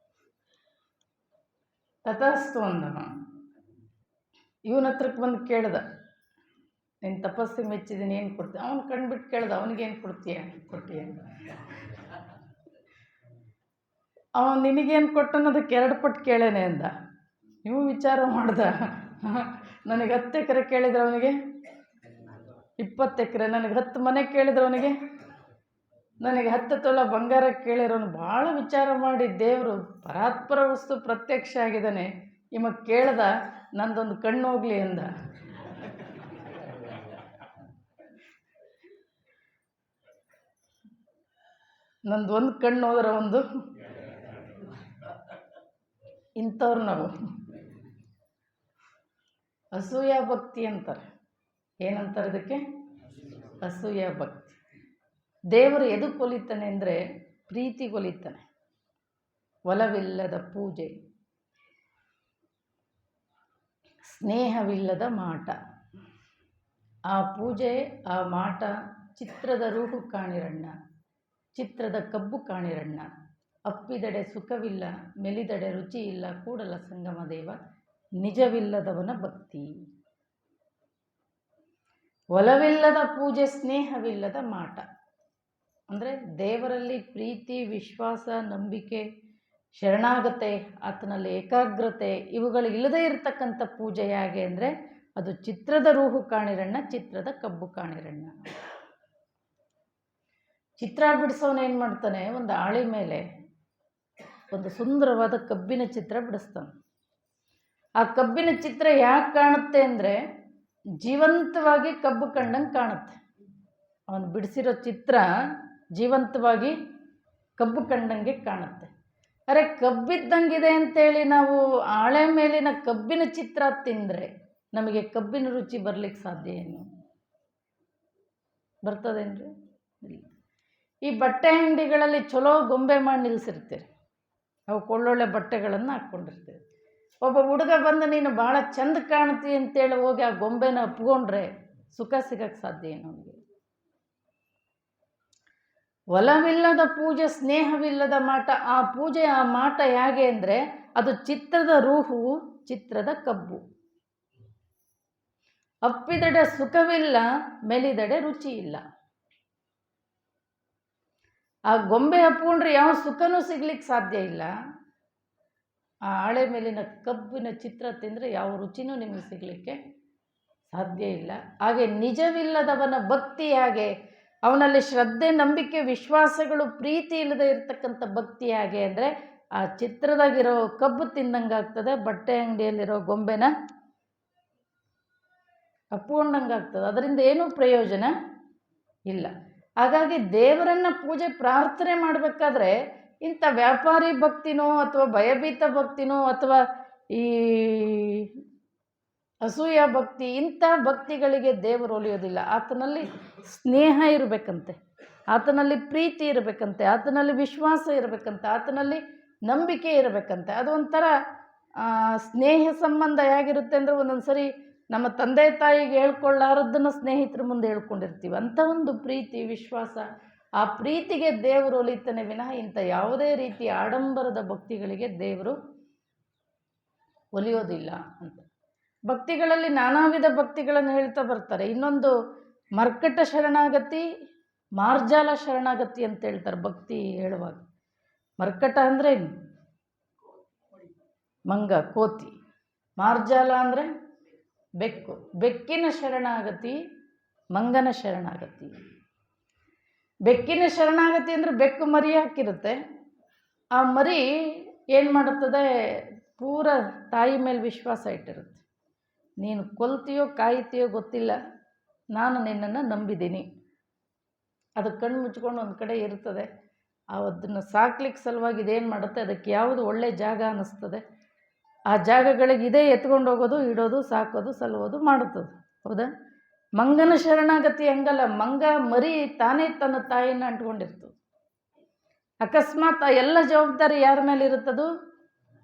ತಥಾಸ್ತು ಅಂದ. ಇವನ ಹತ್ರಕ್ಕೆ ಬಂದು ಕೇಳ್ದ, ನಿನ್ನ ತಪಸ್ಸಿಗೆ ಮೆಚ್ಚಿದ್ದೀನಿ, ಏನು ಕೊಡ್ತೀಯ? ಅವನು ಕಣ್ಬಿಟ್ಟು ಕೇಳ್ದ, ಅವನಿಗೇನು ಕೊಡ್ತೀಯ ಅಂತ. ಅವನು ನಿನಗೇನು ಕೊಟ್ಟನು ಅದಕ್ಕೆ 2 ಪಟ್ಟು ಕೇಳೇನೆ ಅಂದ. ನೀವು ವಿಚಾರ ಮಾಡ್ದ, ನನಗೆ 10 ಎಕರೆ ಕೇಳಿದ್ರೆ ಅವನಿಗೆ 20 ಎಕರೆ, ನನಗೆ 10 ಮನೆ ಕೇಳಿದ್ರೆ ಅವನಿಗೆ, ನನಗೆ 10 ತೊಲ ಬಂಗಾರ ಕೇಳಿರೋನು. ಭಾಳ ವಿಚಾರ ಮಾಡಿ ದೇವರು ಪರಾತ್ಪರ ವಸ್ತು ಪ್ರತ್ಯಕ್ಷ ಆಗಿದ್ದಾನೆ. ಇವ ಕೇಳ್ದ, ನಂದೊಂದು ಕಣ್ಣು ಹೋಗ್ಲಿ ಅಂದ. ನಂದು ಒಂದು ಕಣ್ಣು ಹೋದ್ರೆ ಒಂದು. ಇಂಥವ್ರು ನಾವು ಅಸೂಯ ಭಕ್ತಿ ಅಂತಾರೆ. ಏನಂತಾರೆ ಇದಕ್ಕೆ? ಅಸೂಯ ಭಕ್ತಿ. ದೇವರು ಎದಕ್ಕೆ ಒಲಿತಾನೆ ಅಂದರೆ ಪ್ರೀತಿಗೊಲಿತಾನೆ. ಒಲವಿಲ್ಲದ ಪೂಜೆ, ಸ್ನೇಹವಿಲ್ಲದ ಮಾಟ. ಆ ಪೂಜೆ, ಆ ಮಾಟ ಚಿತ್ರದ ರೂಹು ಕಾಣಿರಣ್ಣ, ಚಿತ್ರದ ಕಬ್ಬು ಕಾಣಿರಣ್ಣ. ಅಪ್ಪಿದಡೆ ಸುಖವಿಲ್ಲ, ಮೆಲಿದಡೆ ರುಚಿ ಇಲ್ಲ, ಕೂಡಲ ಸಂಗಮ ದೇವ ನಿಜವಿಲ್ಲದವನ ಭಕ್ತಿ. ಒಲವಿಲ್ಲದ ಪೂಜೆ, ಸ್ನೇಹವಿಲ್ಲದ ಮಾಟ ಅಂದರೆ ದೇವರಲ್ಲಿ ಪ್ರೀತಿ, ವಿಶ್ವಾಸ, ನಂಬಿಕೆ, ಶರಣಾಗತೆ, ಆತನಲ್ಲಿ ಏಕಾಗ್ರತೆ ಇವುಗಳು ಇಲ್ಲದೇ ಇರತಕ್ಕಂಥ ಪೂಜೆ ಹೇಗೆ ಅಂದರೆ ಅದು ಚಿತ್ರದ ರೂಹು ಕಾಣಿರಣ್ಣ, ಚಿತ್ರದ ಕಬ್ಬು ಕಾಣಿರಣ್ಣ. ಚಿತ್ರ ಬಿಡಿಸೋನು ಏನು ಮಾಡ್ತಾನೆ, ಒಂದು ಹಾಳೆ ಮೇಲೆ ಒಂದು ಸುಂದರವಾದ ಕಬ್ಬಿನ ಚಿತ್ರ ಬಿಡಿಸ್ತಾನೆ. ಆ ಕಬ್ಬಿನ ಚಿತ್ರ ಯಾಕೆ ಕಾಣುತ್ತೆ ಅಂದರೆ ಜೀವಂತವಾಗಿ ಕಬ್ಬು ಕಂಡಂಗೆ ಕಾಣುತ್ತೆ. ಅವನು ಬಿಡಿಸಿರೋ ಚಿತ್ರ ಜೀವಂತವಾಗಿ ಕಬ್ಬು ಕಂಡಂಗೆ ಕಾಣುತ್ತೆ. ಅರೆ ಕಬ್ಬಿದ್ದಂಗಿದೆ ಅಂತೇಳಿ ನಾವು ಆಳೆ ಮೇಲಿನ ಕಬ್ಬಿನ ಚಿತ್ರ ತಿಂದರೆ ನಮಗೆ ಕಬ್ಬಿನ ರುಚಿ ಬರಲಿಕ್ಕೆ ಸಾಧ್ಯ ಏನು? ಬರ್ತದೇನ್ರಿ? ಇಲ್ಲ. ಈ ಬಟ್ಟೆ ಅಂಗಡಿಗಳಲ್ಲಿ ಚಲೋ ಗೊಂಬೆ ಮಾಡಿ ನಿಲ್ಲಿಸಿರ್ತೀರಿ, ಅವಕ್ಕೆ ಒಳ್ಳೊಳ್ಳೆ ಬಟ್ಟೆಗಳನ್ನು ಹಾಕ್ಕೊಂಡಿರ್ತೀವಿ. ಒಬ್ಬ ಹುಡುಗ ಬಂದು ನೀನು ಭಾಳ ಚಂದ ಕಾಣ್ತಿ ಅಂತೇಳಿ ಹೋಗಿ ಆ ಗೊಂಬೆನ ಅಪ್ಕೊಂಡ್ರೆ ಸುಖ ಸಿಗಕ್ಕೆ ಸಾಧ್ಯ ಏನು ಅವನಿಗೆ? ಒಲವಿಲ್ಲದ ಪೂಜೆ, ಸ್ನೇಹವಿಲ್ಲದ ಮಾಟ. ಆ ಪೂಜೆ, ಆ ಮಾಟ ಹೇಗೆ ಅಂದರೆ ಅದು ಚಿತ್ರದ ರೂಹು, ಚಿತ್ರದ ಕಬ್ಬು. ಅಪ್ಪಿದಡೆ ಸುಖವಿಲ್ಲ, ಮೆಲಿದಡೆ ರುಚಿ ಇಲ್ಲ. ಆ ಗೊಂಬೆ ಅಪ್ಕೊಂಡ್ರೆ ಯಾವ ಸುಖನೂ ಸಿಗ್ಲಿಕ್ಕೆ ಸಾಧ್ಯ ಇಲ್ಲ. ಆ ಆಳೆ ಮೇಲಿನ ಕಬ್ಬಿನ ಚಿತ್ರ ತಿಂದರೆ ಯಾವ ರುಚಿನೂ ನಿಮಗೆ ಸಿಗಲಿಕ್ಕೆ ಸಾಧ್ಯ ಇಲ್ಲ. ಹಾಗೆ ನಿಜವಿಲ್ಲದವನ ಭಕ್ತಿ ಹೇಗೆ, ಅವನಲ್ಲಿ ಶ್ರದ್ಧೆ, ನಂಬಿಕೆ, ವಿಶ್ವಾಸಗಳು, ಪ್ರೀತಿ ಇಲ್ಲದೆ ಇರತಕ್ಕಂಥ ಭಕ್ತಿ ಹೇಗೆ ಅಂದರೆ ಆ ಚಿತ್ರದಾಗಿರೋ ಕಬ್ಬು ತಿಂದಂಗೆ ಆಗ್ತದೆ, ಬಟ್ಟೆ ಅಂಗಡಿಯಲ್ಲಿರೋ ಗೊಂಬೆನ ಅಪ್ಕೊಂಡಂಗೆ ಆಗ್ತದೆ. ಅದರಿಂದ ಏನೂ ಪ್ರಯೋಜನ ಇಲ್ಲ. ಹಾಗಾಗಿ ದೇವರನ್ನು ಪೂಜೆ, ಪ್ರಾರ್ಥನೆ ಮಾಡಬೇಕಾದ್ರೆ ಇಂಥ ವ್ಯಾಪಾರಿ ಭಕ್ತಿನೋ ಅಥವಾ ಭಯಭೀತ ಭಕ್ತಿನೋ ಅಥವಾ ಈ ಅಸೂಯ ಭಕ್ತಿ, ಇಂಥ ಭಕ್ತಿಗಳಿಗೆ ದೇವರು ಒಲಿಯೋದಿಲ್ಲ. ಆತನಲ್ಲಿ ಸ್ನೇಹ ಇರಬೇಕಂತೆ, ಆತನಲ್ಲಿ ಪ್ರೀತಿ ಇರಬೇಕಂತೆ, ಆತನಲ್ಲಿ ವಿಶ್ವಾಸ ಇರಬೇಕಂತೆ, ಆತನಲ್ಲಿ ನಂಬಿಕೆ ಇರಬೇಕಂತೆ. ಅದು ಒಂಥರ ಸ್ನೇಹ ಸಂಬಂಧ ಹೇಗಿರುತ್ತೆ ಅಂದರೆ ಒಂದೊಂದು ಸರಿ ನಮ್ಮ ತಂದೆ ತಾಯಿಗೆ ಹೇಳ್ಕೊಳ್ಳಾರದ್ದನ್ನು ಸ್ನೇಹಿತರ ಮುಂದೆ ಹೇಳ್ಕೊಂಡಿರ್ತೀವಿ. ಅಂಥ ಒಂದು ಪ್ರೀತಿ, ವಿಶ್ವಾಸ, ಆ ಪ್ರೀತಿಗೆ ದೇವರು ಒಲಿತಾನೆ ವಿನಃ ಇಂಥ ಯಾವುದೇ ರೀತಿಯ ಆಡಂಬರದ ಭಕ್ತಿಗಳಿಗೆ ದೇವರು ಒಲಿಯೋದಿಲ್ಲ ಅಂತ. ಭಕ್ತಿಗಳಲ್ಲಿ ನಾನಾ ವಿಧ ಭಕ್ತಿಗಳನ್ನು ಹೇಳ್ತಾ ಬರ್ತಾರೆ. ಇನ್ನೊಂದು ಮರ್ಕಟ ಶರಣಾಗತಿ, ಮಾರ್ಜಾಲ ಶರಣಾಗತಿ ಅಂತ ಹೇಳ್ತಾರೆ ಭಕ್ತಿ ಹೇಳುವಾಗ. ಮರ್ಕಟ ಅಂದರೆ ಮಂಗ, ಕೋತಿ. ಮಾರ್ಜಾಲ ಅಂದರೆ ಬೆಕ್ಕು. ಬೆಕ್ಕಿನ ಶರಣಾಗತಿ, ಮಂಗನ ಶರಣಾಗತಿ. ಬೆಕ್ಕಿನ ಶರಣಾಗತಿ ಅಂದರೆ ಬೆಕ್ಕು ಮರಿ ಹಾಕಿರುತ್ತೆ. ಆ ಮರಿ ಏನು ಮಾಡುತ್ತದೆ, ಪೂರ ತಾಯಿ ಮೇಲೆ ವಿಶ್ವಾಸ ಇಟ್ಟಿರುತ್ತೆ. ನೀನು ಕೊಲ್ತೀಯೋ ಕಾಯ್ತೀಯೋ ಗೊತ್ತಿಲ್ಲ, ನಾನು ನಿನ್ನನ್ನು ನಂಬಿದ್ದೀನಿ. ಅದು ಕಣ್ಣು ಮುಚ್ಕೊಂಡು ಒಂದು ಕಡೆ ಇರ್ತದೆ. ಅದನ್ನು ಸಾಕ್ಲಿಕ್ಕೆ ಸಲುವಾಗಿ ಇದೇನು ಮಾಡುತ್ತೆ, ಅದಕ್ಕೆ ಯಾವುದು ಒಳ್ಳೆ ಜಾಗ ಅನ್ನಿಸ್ತದೆ ಆ ಜಾಗಗಳಿಗೆ ಇದೇ ಎತ್ಕೊಂಡು ಹೋಗೋದು, ಇಡೋದು, ಸಾಕೋದು, ಸಲುವುದು ಮಾಡುತ್ತದೆ. ಹೌದಾ? ಮಂಗನ ಶರಣಾಗತಿ ಹಂಗಲ್ಲ. ಮಂಗ ಮರಿ ತಾನೇ ತನ್ನ ತಾಯಿಯನ್ನು ಅಂಟ್ಕೊಂಡಿರ್ತದೆ. ಅಕಸ್ಮಾತ್ ಆ ಎಲ್ಲ ಜವಾಬ್ದಾರಿ ಯಾರ ಮೇಲೆ ಇರುತ್ತದು?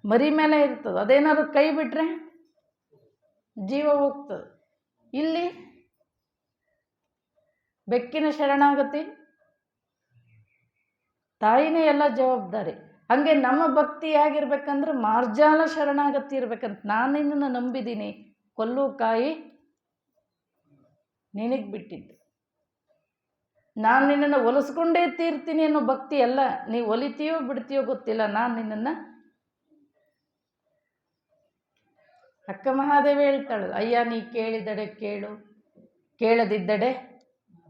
ಮರಿ ಮೇಲೆ ಇರ್ತದೆ. ಅದೇನಾದ್ರು ಕೈ ಬಿಟ್ಟರೆ ಜೀವ ಹೋಗ್ತದೆ. ಇಲ್ಲಿ ಬೆಕ್ಕಿನ ಶರಣಾಗತಿ, ತಾಯಿನೇ ಎಲ್ಲ ಜವಾಬ್ದಾರಿ. ಹಾಗೆ ನಮ್ಮ ಭಕ್ತಿ ಹೇಗಿರ್ಬೇಕಂದ್ರೆ ಮಾರ್ಜಾಲ ಶರಣಾಗತಿ ಇರ್ಬೇಕಂತ. ನಾನು ನಿನ್ನನ್ನು ನಂಬಿದ್ದೀನಿ, ಕೊಲ್ಲು ಕಾಯಿ ನಿನಗೆ ಬಿಟ್ಟಿದ್ದು, ನಾನು ನಿನ್ನನ್ನು ಒಲಿಸ್ಕೊಂಡೇ ತೀರ್ತೀನಿ ಅನ್ನೋ ಭಕ್ತಿ ಅಲ್ಲ. ನೀವು ಒಲಿತೀಯೋ ಬಿಡ್ತೀಯೋ ಗೊತ್ತಿಲ್ಲ, ನಾನು ನಿನ್ನನ್ನು. ಅಕ್ಕ ಮಹಾದೇವಿ ಹೇಳ್ತಾಳೆ, ಅಯ್ಯ ನೀ ಕೇಳಿದಡೆ ಕೇಳು, ಕೇಳದಿದ್ದಡೆ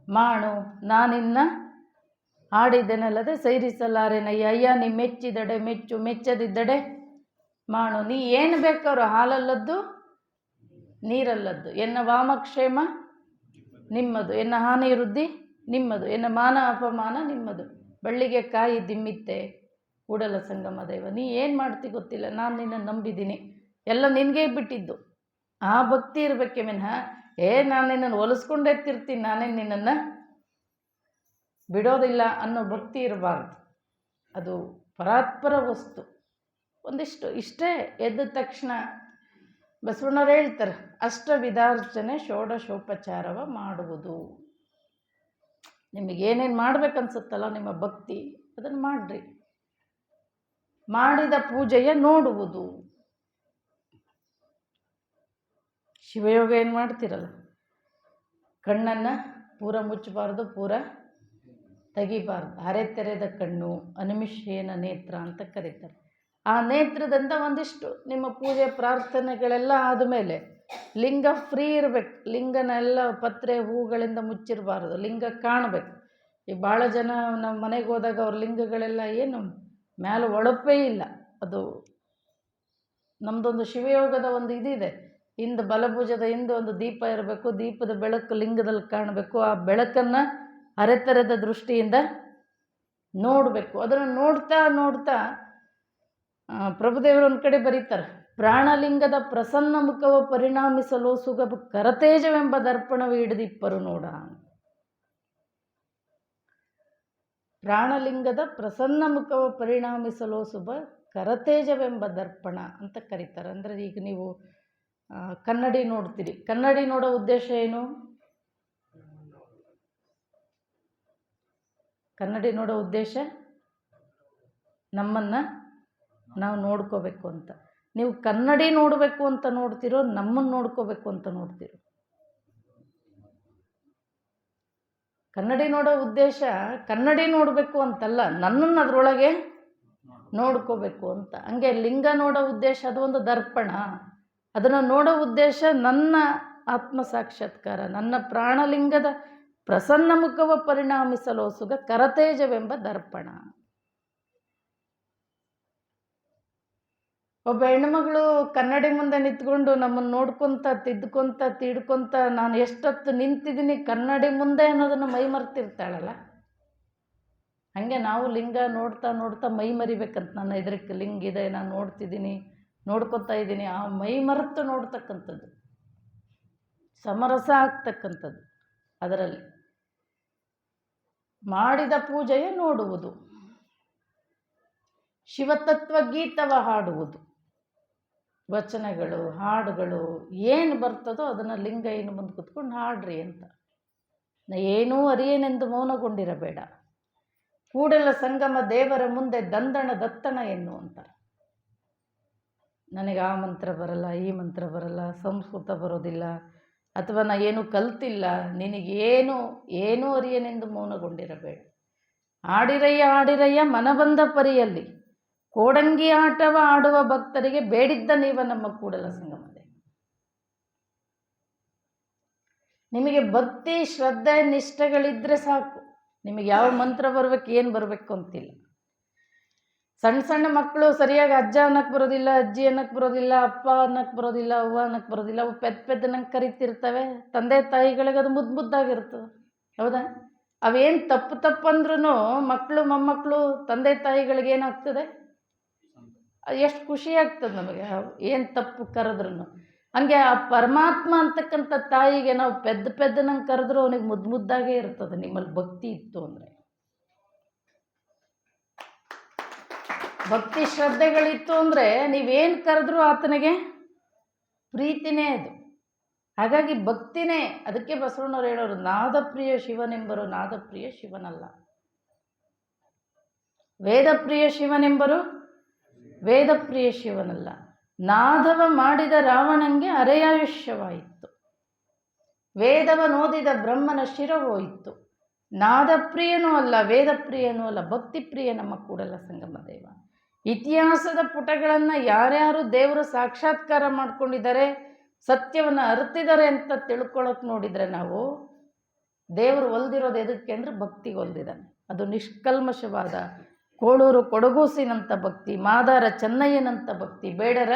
ಮಾಡು, ನಾನಿನ್ನ ಆಡಿದೆನಲ್ಲದೆ ಸೈರಿಸಲಾರೆನಯ್ಯ. ಅಯ್ಯ ನೀ ಮೆಚ್ಚಿದಡೆ ಮೆಚ್ಚು, ಮೆಚ್ಚದಿದ್ದಡೆ ಮಾಡು. ನೀ ಏನು ಬೇಕಾದ್ರು ಹಾಲಲ್ಲದ್ದು ನೀರಲ್ಲದ್ದು, ಎನ್ನ ವಾಮಕ್ಷೇಮ ನಿಮ್ಮದು, ಎನ್ನ ಹಾನಿ ವೃದ್ಧಿ ನಿಮ್ಮದು, ಎನ್ನ ಮಾನ ಅಪಮಾನ ನಿಮ್ಮದು. ಬಳ್ಳಿಗೆ ಕಾಯಿ ದಿಮ್ಮಿತ್ತೆ ಕೂಡಲ ಸಂಗಮ ದೇವ. ನೀ ಏನು ಮಾಡ್ತಿ ಗೊತ್ತಿಲ್ಲ, ನಾನು ನಿನ್ನ ನಂಬಿದ್ದೀನಿ, ಎಲ್ಲ ನಿನಗೇ ಬಿಟ್ಟಿದ್ದು. ಆ ಭಕ್ತಿ ಇರಬೇಕೆ ವಿನಃ ನಾನು ನಿನ್ನನ್ನು ಒಲಿಸ್ಕೊಂಡೇ ತಿರ್ತೀನಿ, ನಾನೇ ನಿನ್ನನ್ನು ಬಿಡೋದಿಲ್ಲ ಅನ್ನೋ ಭಕ್ತಿ ಇರಬಾರ್ದು. ಅದು ಪರಾತ್ಪರ ವಸ್ತು. ಒಂದಿಷ್ಟು ಇಷ್ಟೇ ಎದ್ದ ತಕ್ಷಣ ಬಸವಣ್ಣವ್ರು ಹೇಳ್ತಾರೆ, ಅಷ್ಟವಿಧಾರ್ಚನೆ ಷೋಡಶೋಪಚಾರವ ಮಾಡುವುದು. ನಿಮಗೇನೇನು ಮಾಡ್ಬೇಕನ್ಸುತ್ತಲ್ಲ ನಿಮ್ಮ ಭಕ್ತಿ, ಅದನ್ನು ಮಾಡಿರಿ. ಮಾಡಿದ ಪೂಜೆಯ ನೋಡುವುದು. ಶಿವಯೋಗ ಏನು ಮಾಡ್ತಿರಲ್ಲ, ಕಣ್ಣನ್ನು ಪೂರ ಮುಚ್ಚಬಾರ್ದು, ಪೂರ ತೆಗಿಬಾರ್ದು. ಅರೆ ತೆರೆದ ಕಣ್ಣು, ಅನಿಮಿಷೇನ ನೇತ್ರ ಅಂತ ಕರೀತಾರೆ. ಆ ನೇತ್ರದಿಂದ ಒಂದಿಷ್ಟು ನಿಮ್ಮ ಪೂಜೆ ಪ್ರಾರ್ಥನೆಗಳೆಲ್ಲ ಆದಮೇಲೆ ಲಿಂಗ ಫ್ರೀ ಇರಬೇಕು. ಲಿಂಗನೆಲ್ಲ ಪತ್ರೆ ಹೂಗಳಿಂದ ಮುಚ್ಚಿರಬಾರ್ದು, ಲಿಂಗ ಕಾಣಬೇಕು. ಈ ಭಾಳ ಜನ ನಾವು ಮನೆಗೆ ಹೋದಾಗ ಅವ್ರ ಲಿಂಗಗಳೆಲ್ಲ ಏನು ಮೇಲೆ ಒಳಪೇ ಇಲ್ಲ. ಅದು ನಮ್ಮದೊಂದು ಶಿವಯೋಗದ ಒಂದು ಇದಿದೆ, ಹಿಂದೆ ಬಲಭುಜದ ಹಿಂದೆ ಒಂದು ದೀಪ ಇರಬೇಕು, ದೀಪದ ಬೆಳಕು ಲಿಂಗದಲ್ಲಿ ಕಾಣಬೇಕು, ಆ ಬೆಳಕನ್ನು ಅರೆತರದ ದೃಷ್ಟಿಯಿಂದ ನೋಡಬೇಕು. ಅದನ್ನು ನೋಡ್ತಾ ನೋಡ್ತಾ ಪ್ರಭುದೇವರು ಒಂದು ಕಡೆ ಬರೀತಾರೆ, ಪ್ರಾಣಲಿಂಗದ ಪ್ರಸನ್ನ ಮುಖವ ಪರಿಣಾಮಿಸಲು ಸುಗಮ ಕರತೇಜವೆಂಬ ದರ್ಪಣವು ಹಿಡಿದಿಪ್ಪರು ನೋಡ. ಪ್ರಾಣಲಿಂಗದ ಪ್ರಸನ್ನ ಮುಖವ ಪರಿಣಾಮಿಸಲು ಶುಭ ಕರತೇಜವೆಂಬ ದರ್ಪಣ ಅಂತ ಕರೀತಾರೆ. ಅಂದರೆ ಈಗ ನೀವು ಕನ್ನಡಿ ನೋಡ್ತೀರಿ, ಕನ್ನಡಿ ನೋಡೋ ಉದ್ದೇಶ ಏನು? ಕನ್ನಡಿ ನೋಡೋ ಉದ್ದೇಶ ನಮ್ಮನ್ನು ನಾವು ನೋಡ್ಕೋಬೇಕು ಅಂತ. ನೀವು ಕನ್ನಡಿ ನೋಡಬೇಕು ಅಂತ ನೋಡ್ತಿರೋ, ನಮ್ಮನ್ನು ನೋಡ್ಕೋಬೇಕು ಅಂತ ನೋಡ್ತಿರೋ? ಕನ್ನಡಿ ನೋಡೋ ಉದ್ದೇಶ ಕನ್ನಡಿ ನೋಡಬೇಕು ಅಂತಲ್ಲ, ನನ್ನನ್ನು ಅದರೊಳಗೆ ನೋಡ್ಕೋಬೇಕು ಅಂತ. ಹಂಗೆ ಲಿಂಗ ನೋಡೋ ಉದ್ದೇಶ ಅದು ಒಂದು ದರ್ಪಣ. ಅದನ್ನು ನೋಡೋ ಉದ್ದೇಶ ನನ್ನ ಆತ್ಮ ಸಾಕ್ಷಾತ್ಕಾರ, ನನ್ನ ಪ್ರಾಣಲಿಂಗದ ಪ್ರಸನ್ನ ಮುಖವ ಪರಿಣಾಮಿಸಲು ಸುಗ ಕರತೇಜವೆಂಬ ದರ್ಪಣ. ಒಬ್ಬ ಹೆಣ್ಮಗಳು ಕನ್ನಡಿ ಮುಂದೆ ನಿಂತ್ಕೊಂಡು ನಮ್ಮನ್ನು ನೋಡ್ಕೊತ ತಿದ್ಕೊತ ತೀಡ್ಕೊತ ನಾನು ಎಷ್ಟೊತ್ತು ನಿಂತಿದ್ದೀನಿ ಕನ್ನಡಿ ಮುಂದೆ ಅನ್ನೋದನ್ನು ಮೈ ಮರ್ತಿರ್ತಾಳಲ್ಲ. ಹಾಗೆ ನಾವು ಲಿಂಗ ನೋಡ್ತಾ ನೋಡ್ತಾ ಮೈ ಮರಿಬೇಕಂತ. ನನ್ನ ಎದುರಿಗೆ ಲಿಂಗ ಇದೆ, ನಾನು ನೋಡ್ತಿದ್ದೀನಿ, ನೋಡ್ಕೊತಾ ಇದ್ದೀನಿ, ಆ ಮೈ ಮರೆತು ನೋಡ್ತಕ್ಕಂಥದ್ದು, ಸಮರಸ ಆಗ್ತಕ್ಕಂಥದ್ದು. ಅದರಲ್ಲಿ ಮಾಡಿದ ಪೂಜೆಯ ನೋಡುವುದು, ಶಿವತತ್ವ ಗೀತವ ಹಾಡುವುದು, ವಚನಗಳು ಹಾಡುಗಳು ಏನು ಬರ್ತದೋ ಅದನ್ನು ಲಿಂಗ ಏನು ಮುಂದೆ ಕೂತ್ಕೊಂಡು ಹಾಡ್ರಿ ಅಂತ. ಏನೂ ಅರಿಯೇನೆಂದು ಮೌನಗೊಂಡಿರಬೇಡ, ಕೂಡಲ ಸಂಗಮ ದೇವರ ಮುಂದೆ ದಂದಣ ದತ್ತಣ ಎನ್ನು ಅಂತಾರೆ. ನನಗೆ ಆ ಮಂತ್ರ ಬರಲ್ಲ, ಈ ಮಂತ್ರ ಬರಲ್ಲ, ಸಂಸ್ಕೃತ ಬರೋದಿಲ್ಲ, ಅಥವಾ ನಾ ಏನು ಕಲ್ತಿಲ್ಲ, ನಿನಗೇನು ಅರಿಯನೆಂದು ಮೌನಗೊಂಡಿರಬೇಡ. ಆಡಿರಯ್ಯ ಆಡಿರಯ್ಯ ಮನಬಂದ ಪರಿಯಲ್ಲಿ, ಕೋಡಂಗಿ ಆಟವ ಆಡುವ ಭಕ್ತರಿಗೆ ಬೇಡಿದ್ದ ನೀವ ನಮ್ಮ ಕೂಡಲ ಸಂಗಮದೆ. ನಿಮಗೆ ಭಕ್ತಿ ಶ್ರದ್ಧೆ ನಿಷ್ಠೆಗಳಿದ್ರೆ ಸಾಕು, ನಿಮಗೆ ಯಾವ ಮಂತ್ರ ಬರಬೇಕು ಏನು ಬರಬೇಕು ಅಂತಿಲ್ಲ. ಸಣ್ಣ ಸಣ್ಣ ಮಕ್ಕಳು ಸರಿಯಾಗಿ ಅಜ್ಜ ಅನ್ನಕ್ಕೆ ಬರೋದಿಲ್ಲ, ಅಜ್ಜಿ ಅನ್ನಕ್ಕೆ ಬರೋದಿಲ್ಲ, ಅಪ್ಪ ಅನ್ನಕ್ಕೆ ಬರೋದಿಲ್ಲ, ಅವ್ವ ಅನ್ನಕ್ಕೆ ಬರೋದಿಲ್ಲ, ಅವು ಪೆದ್ದನಂಗೆ ಕರಿತಿರ್ತವೆ. ತಂದೆ ತಾಯಿಗಳಿಗೆ ಅದು ಮುದ್ದಾಗಿರ್ತದೆ, ಹೌದಾ? ಅವೇನು ತಪ್ಪಂದ್ರೂ ಮಕ್ಕಳು ಮೊಮ್ಮಕ್ಕಳು ತಂದೆ ತಾಯಿಗಳಿಗೆ ಏನಾಗ್ತದೆ, ಎಷ್ಟು ಖುಷಿ ಆಗ್ತದೆ ನಮಗೆ ಏನು ತಪ್ಪು ಕರೆದ್ರೂ. ಹಂಗೆ ಆ ಪರಮಾತ್ಮ ಅಂತಕ್ಕಂಥ ತಾಯಿಗೆ ನಾವು ಪೆದ್ದನಂಗೆ ಕರೆದ್ರೂ ಅವನಿಗೆ ಮುದ್ದಾಗೇ ಇರ್ತದೆ, ನಿಮ್ಮಲ್ಲಿ ಭಕ್ತಿ ಇತ್ತು ಅಂದರೆ. ಭಕ್ತಿ ಶ್ರದ್ಧೆಗಳಿತ್ತು ಅಂದರೆ ನೀವೇನು ಕರೆದ್ರೂ ಆತನಿಗೆ ಪ್ರೀತಿನೇ ಅದು. ಹಾಗಾಗಿ ಭಕ್ತಿನೇ. ಅದಕ್ಕೆ ಬಸವಣ್ಣವ್ರು ಹೇಳೋರು, ನಾದಪ್ರಿಯ ಶಿವನೆಂಬರು ನಾದಪ್ರಿಯ ಶಿವನಲ್ಲ, ವೇದಪ್ರಿಯ ಶಿವನೆಂಬರು ವೇದಪ್ರಿಯ ಶಿವನಲ್ಲ. ನಾದವ ಮಾಡಿದ ರಾವಣಂಗೆ ಅರೆಯಾಯುಷ್ಯವಾಯಿತು, ವೇದವನೋದಿದ ಬ್ರಹ್ಮನ ಶಿರವೋಯಿತು. ನಾದಪ್ರಿಯನೂ ಅಲ್ಲ, ವೇದಪ್ರಿಯನೂ ಅಲ್ಲ, ಭಕ್ತಿಪ್ರಿಯ ನಮ್ಮ ಕೂಡಲ ಸಂಗಮ ದೇವ. ಇತಿಹಾಸದ ಪುಟಗಳನ್ನು ಯಾರ್ಯಾರು ದೇವರು ಸಾಕ್ಷಾತ್ಕಾರ ಮಾಡ್ಕೊಂಡಿದ್ದಾರೆ, ಸತ್ಯವನ್ನು ಅರಿತಿದ್ದಾರೆ ಅಂತ ತಿಳ್ಕೊಳ್ಳೋಕೆ ನೋಡಿದರೆ ನಾವು, ದೇವರು ಒಲ್ದಿರೋದು ಎದಕ್ಕೆ ಅಂದರೆ ಭಕ್ತಿಗೆ ಒಲ್ದಿದ್ದಾನೆ. ಅದು ನಿಷ್ಕಲ್ಮಶವಾದ ಕೋಳೂರು ಕೊಡಗೂಸಿನಂಥ ಭಕ್ತಿ, ಮಾದಾರ ಚೆನ್ನಯ್ಯನಂಥ ಭಕ್ತಿ, ಬೇಡರ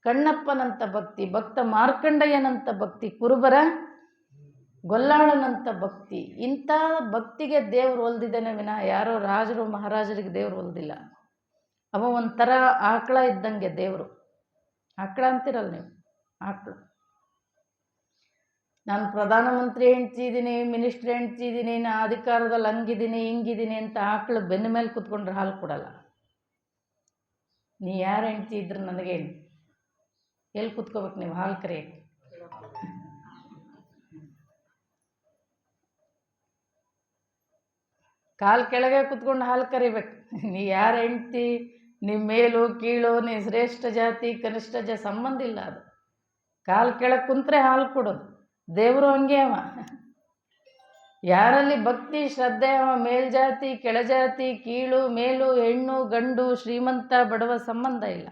ಕಣ್ಣಪ್ಪನಂಥ ಭಕ್ತಿ, ಭಕ್ತ ಮಾರ್ಕಂಡಯ್ಯನಂಥ ಭಕ್ತಿ, ಕುರುಬರ ಗೊಲ್ಲಾಳನಂಥ ಭಕ್ತಿ. ಇಂಥ ಭಕ್ತಿಗೆ ದೇವರು ಒಲ್ದಿದ್ದಾನೆ ವಿನಃ ಯಾರೋ ರಾಜರು ಮಹಾರಾಜರಿಗೆ ದೇವರು ಒಲ್ದಿಲ್ಲ. ಅವ ಒಂಥರ ಆಕಳ ಇದ್ದಂಗೆ ದೇವರು. ಆಕಳ ಅಂತಿರಲ್ಲ ನೀವು, ಆಕಳ. ನಾನು ಪ್ರಧಾನಮಂತ್ರಿ ಹೆಂಡ್ತಿ ಇದ್ದೀನಿ, ಮಿನಿಸ್ಟ್ರಿ ಹೆಂಡ್ತಿ ಇದ್ದೀನಿ, ನಾ ಅಧಿಕಾರದಲ್ಲಿ ಹಂಗಿದ್ದೀನಿ ಹಿಂಗಿದ್ದೀನಿ ಅಂತ ಆಕಳು ಬೆನ್ನ ಮೇಲೆ ಕೂತ್ಕೊಂಡ್ರೆ ಹಾಲು ಕೊಡಲ್ಲ. ನೀ ಯಾರು ಹೆಂಡ್ತಿ ಇದ್ರೆ ನನಗೇನು, ಎಲ್ಲಿ ಕೂತ್ಕೋಬೇಕು ನೀವು ಹಾಲು ಕರೆಯಕ್ಕೆ? ಕಾಲು ಕೆಳಗೆ ಕೂತ್ಕೊಂಡು ಹಾಲು ಕರಿಬೇಕು. ನೀ ಯಾರು ಹೆಂಡ್ತಿ, ನಿಮ್ಮ ಮೇಲು ಕೀಳು, ನೀ ಶ್ರೇಷ್ಠ ಜಾತಿ ಕನಿಷ್ಠ ಸಂಬಂಧ ಇಲ್ಲ. ಅದು ಕಾಲು ಕೆಳಗೆ ಕುಂತ್ರೆ ಹಾಲು ಕೊಡೋದು. ದೇವರು ಹಂಗೆ ಅವ. ಯಾರಲ್ಲಿ ಭಕ್ತಿ ಶ್ರದ್ಧೆ, ಅವ ಮೇಲ್ಜಾತಿ ಕೆಳಜಾತಿ ಕೀಳು ಮೇಲು ಹೆಣ್ಣು ಗಂಡು ಶ್ರೀಮಂತ ಬಡವ ಸಂಬಂಧ ಇಲ್ಲ.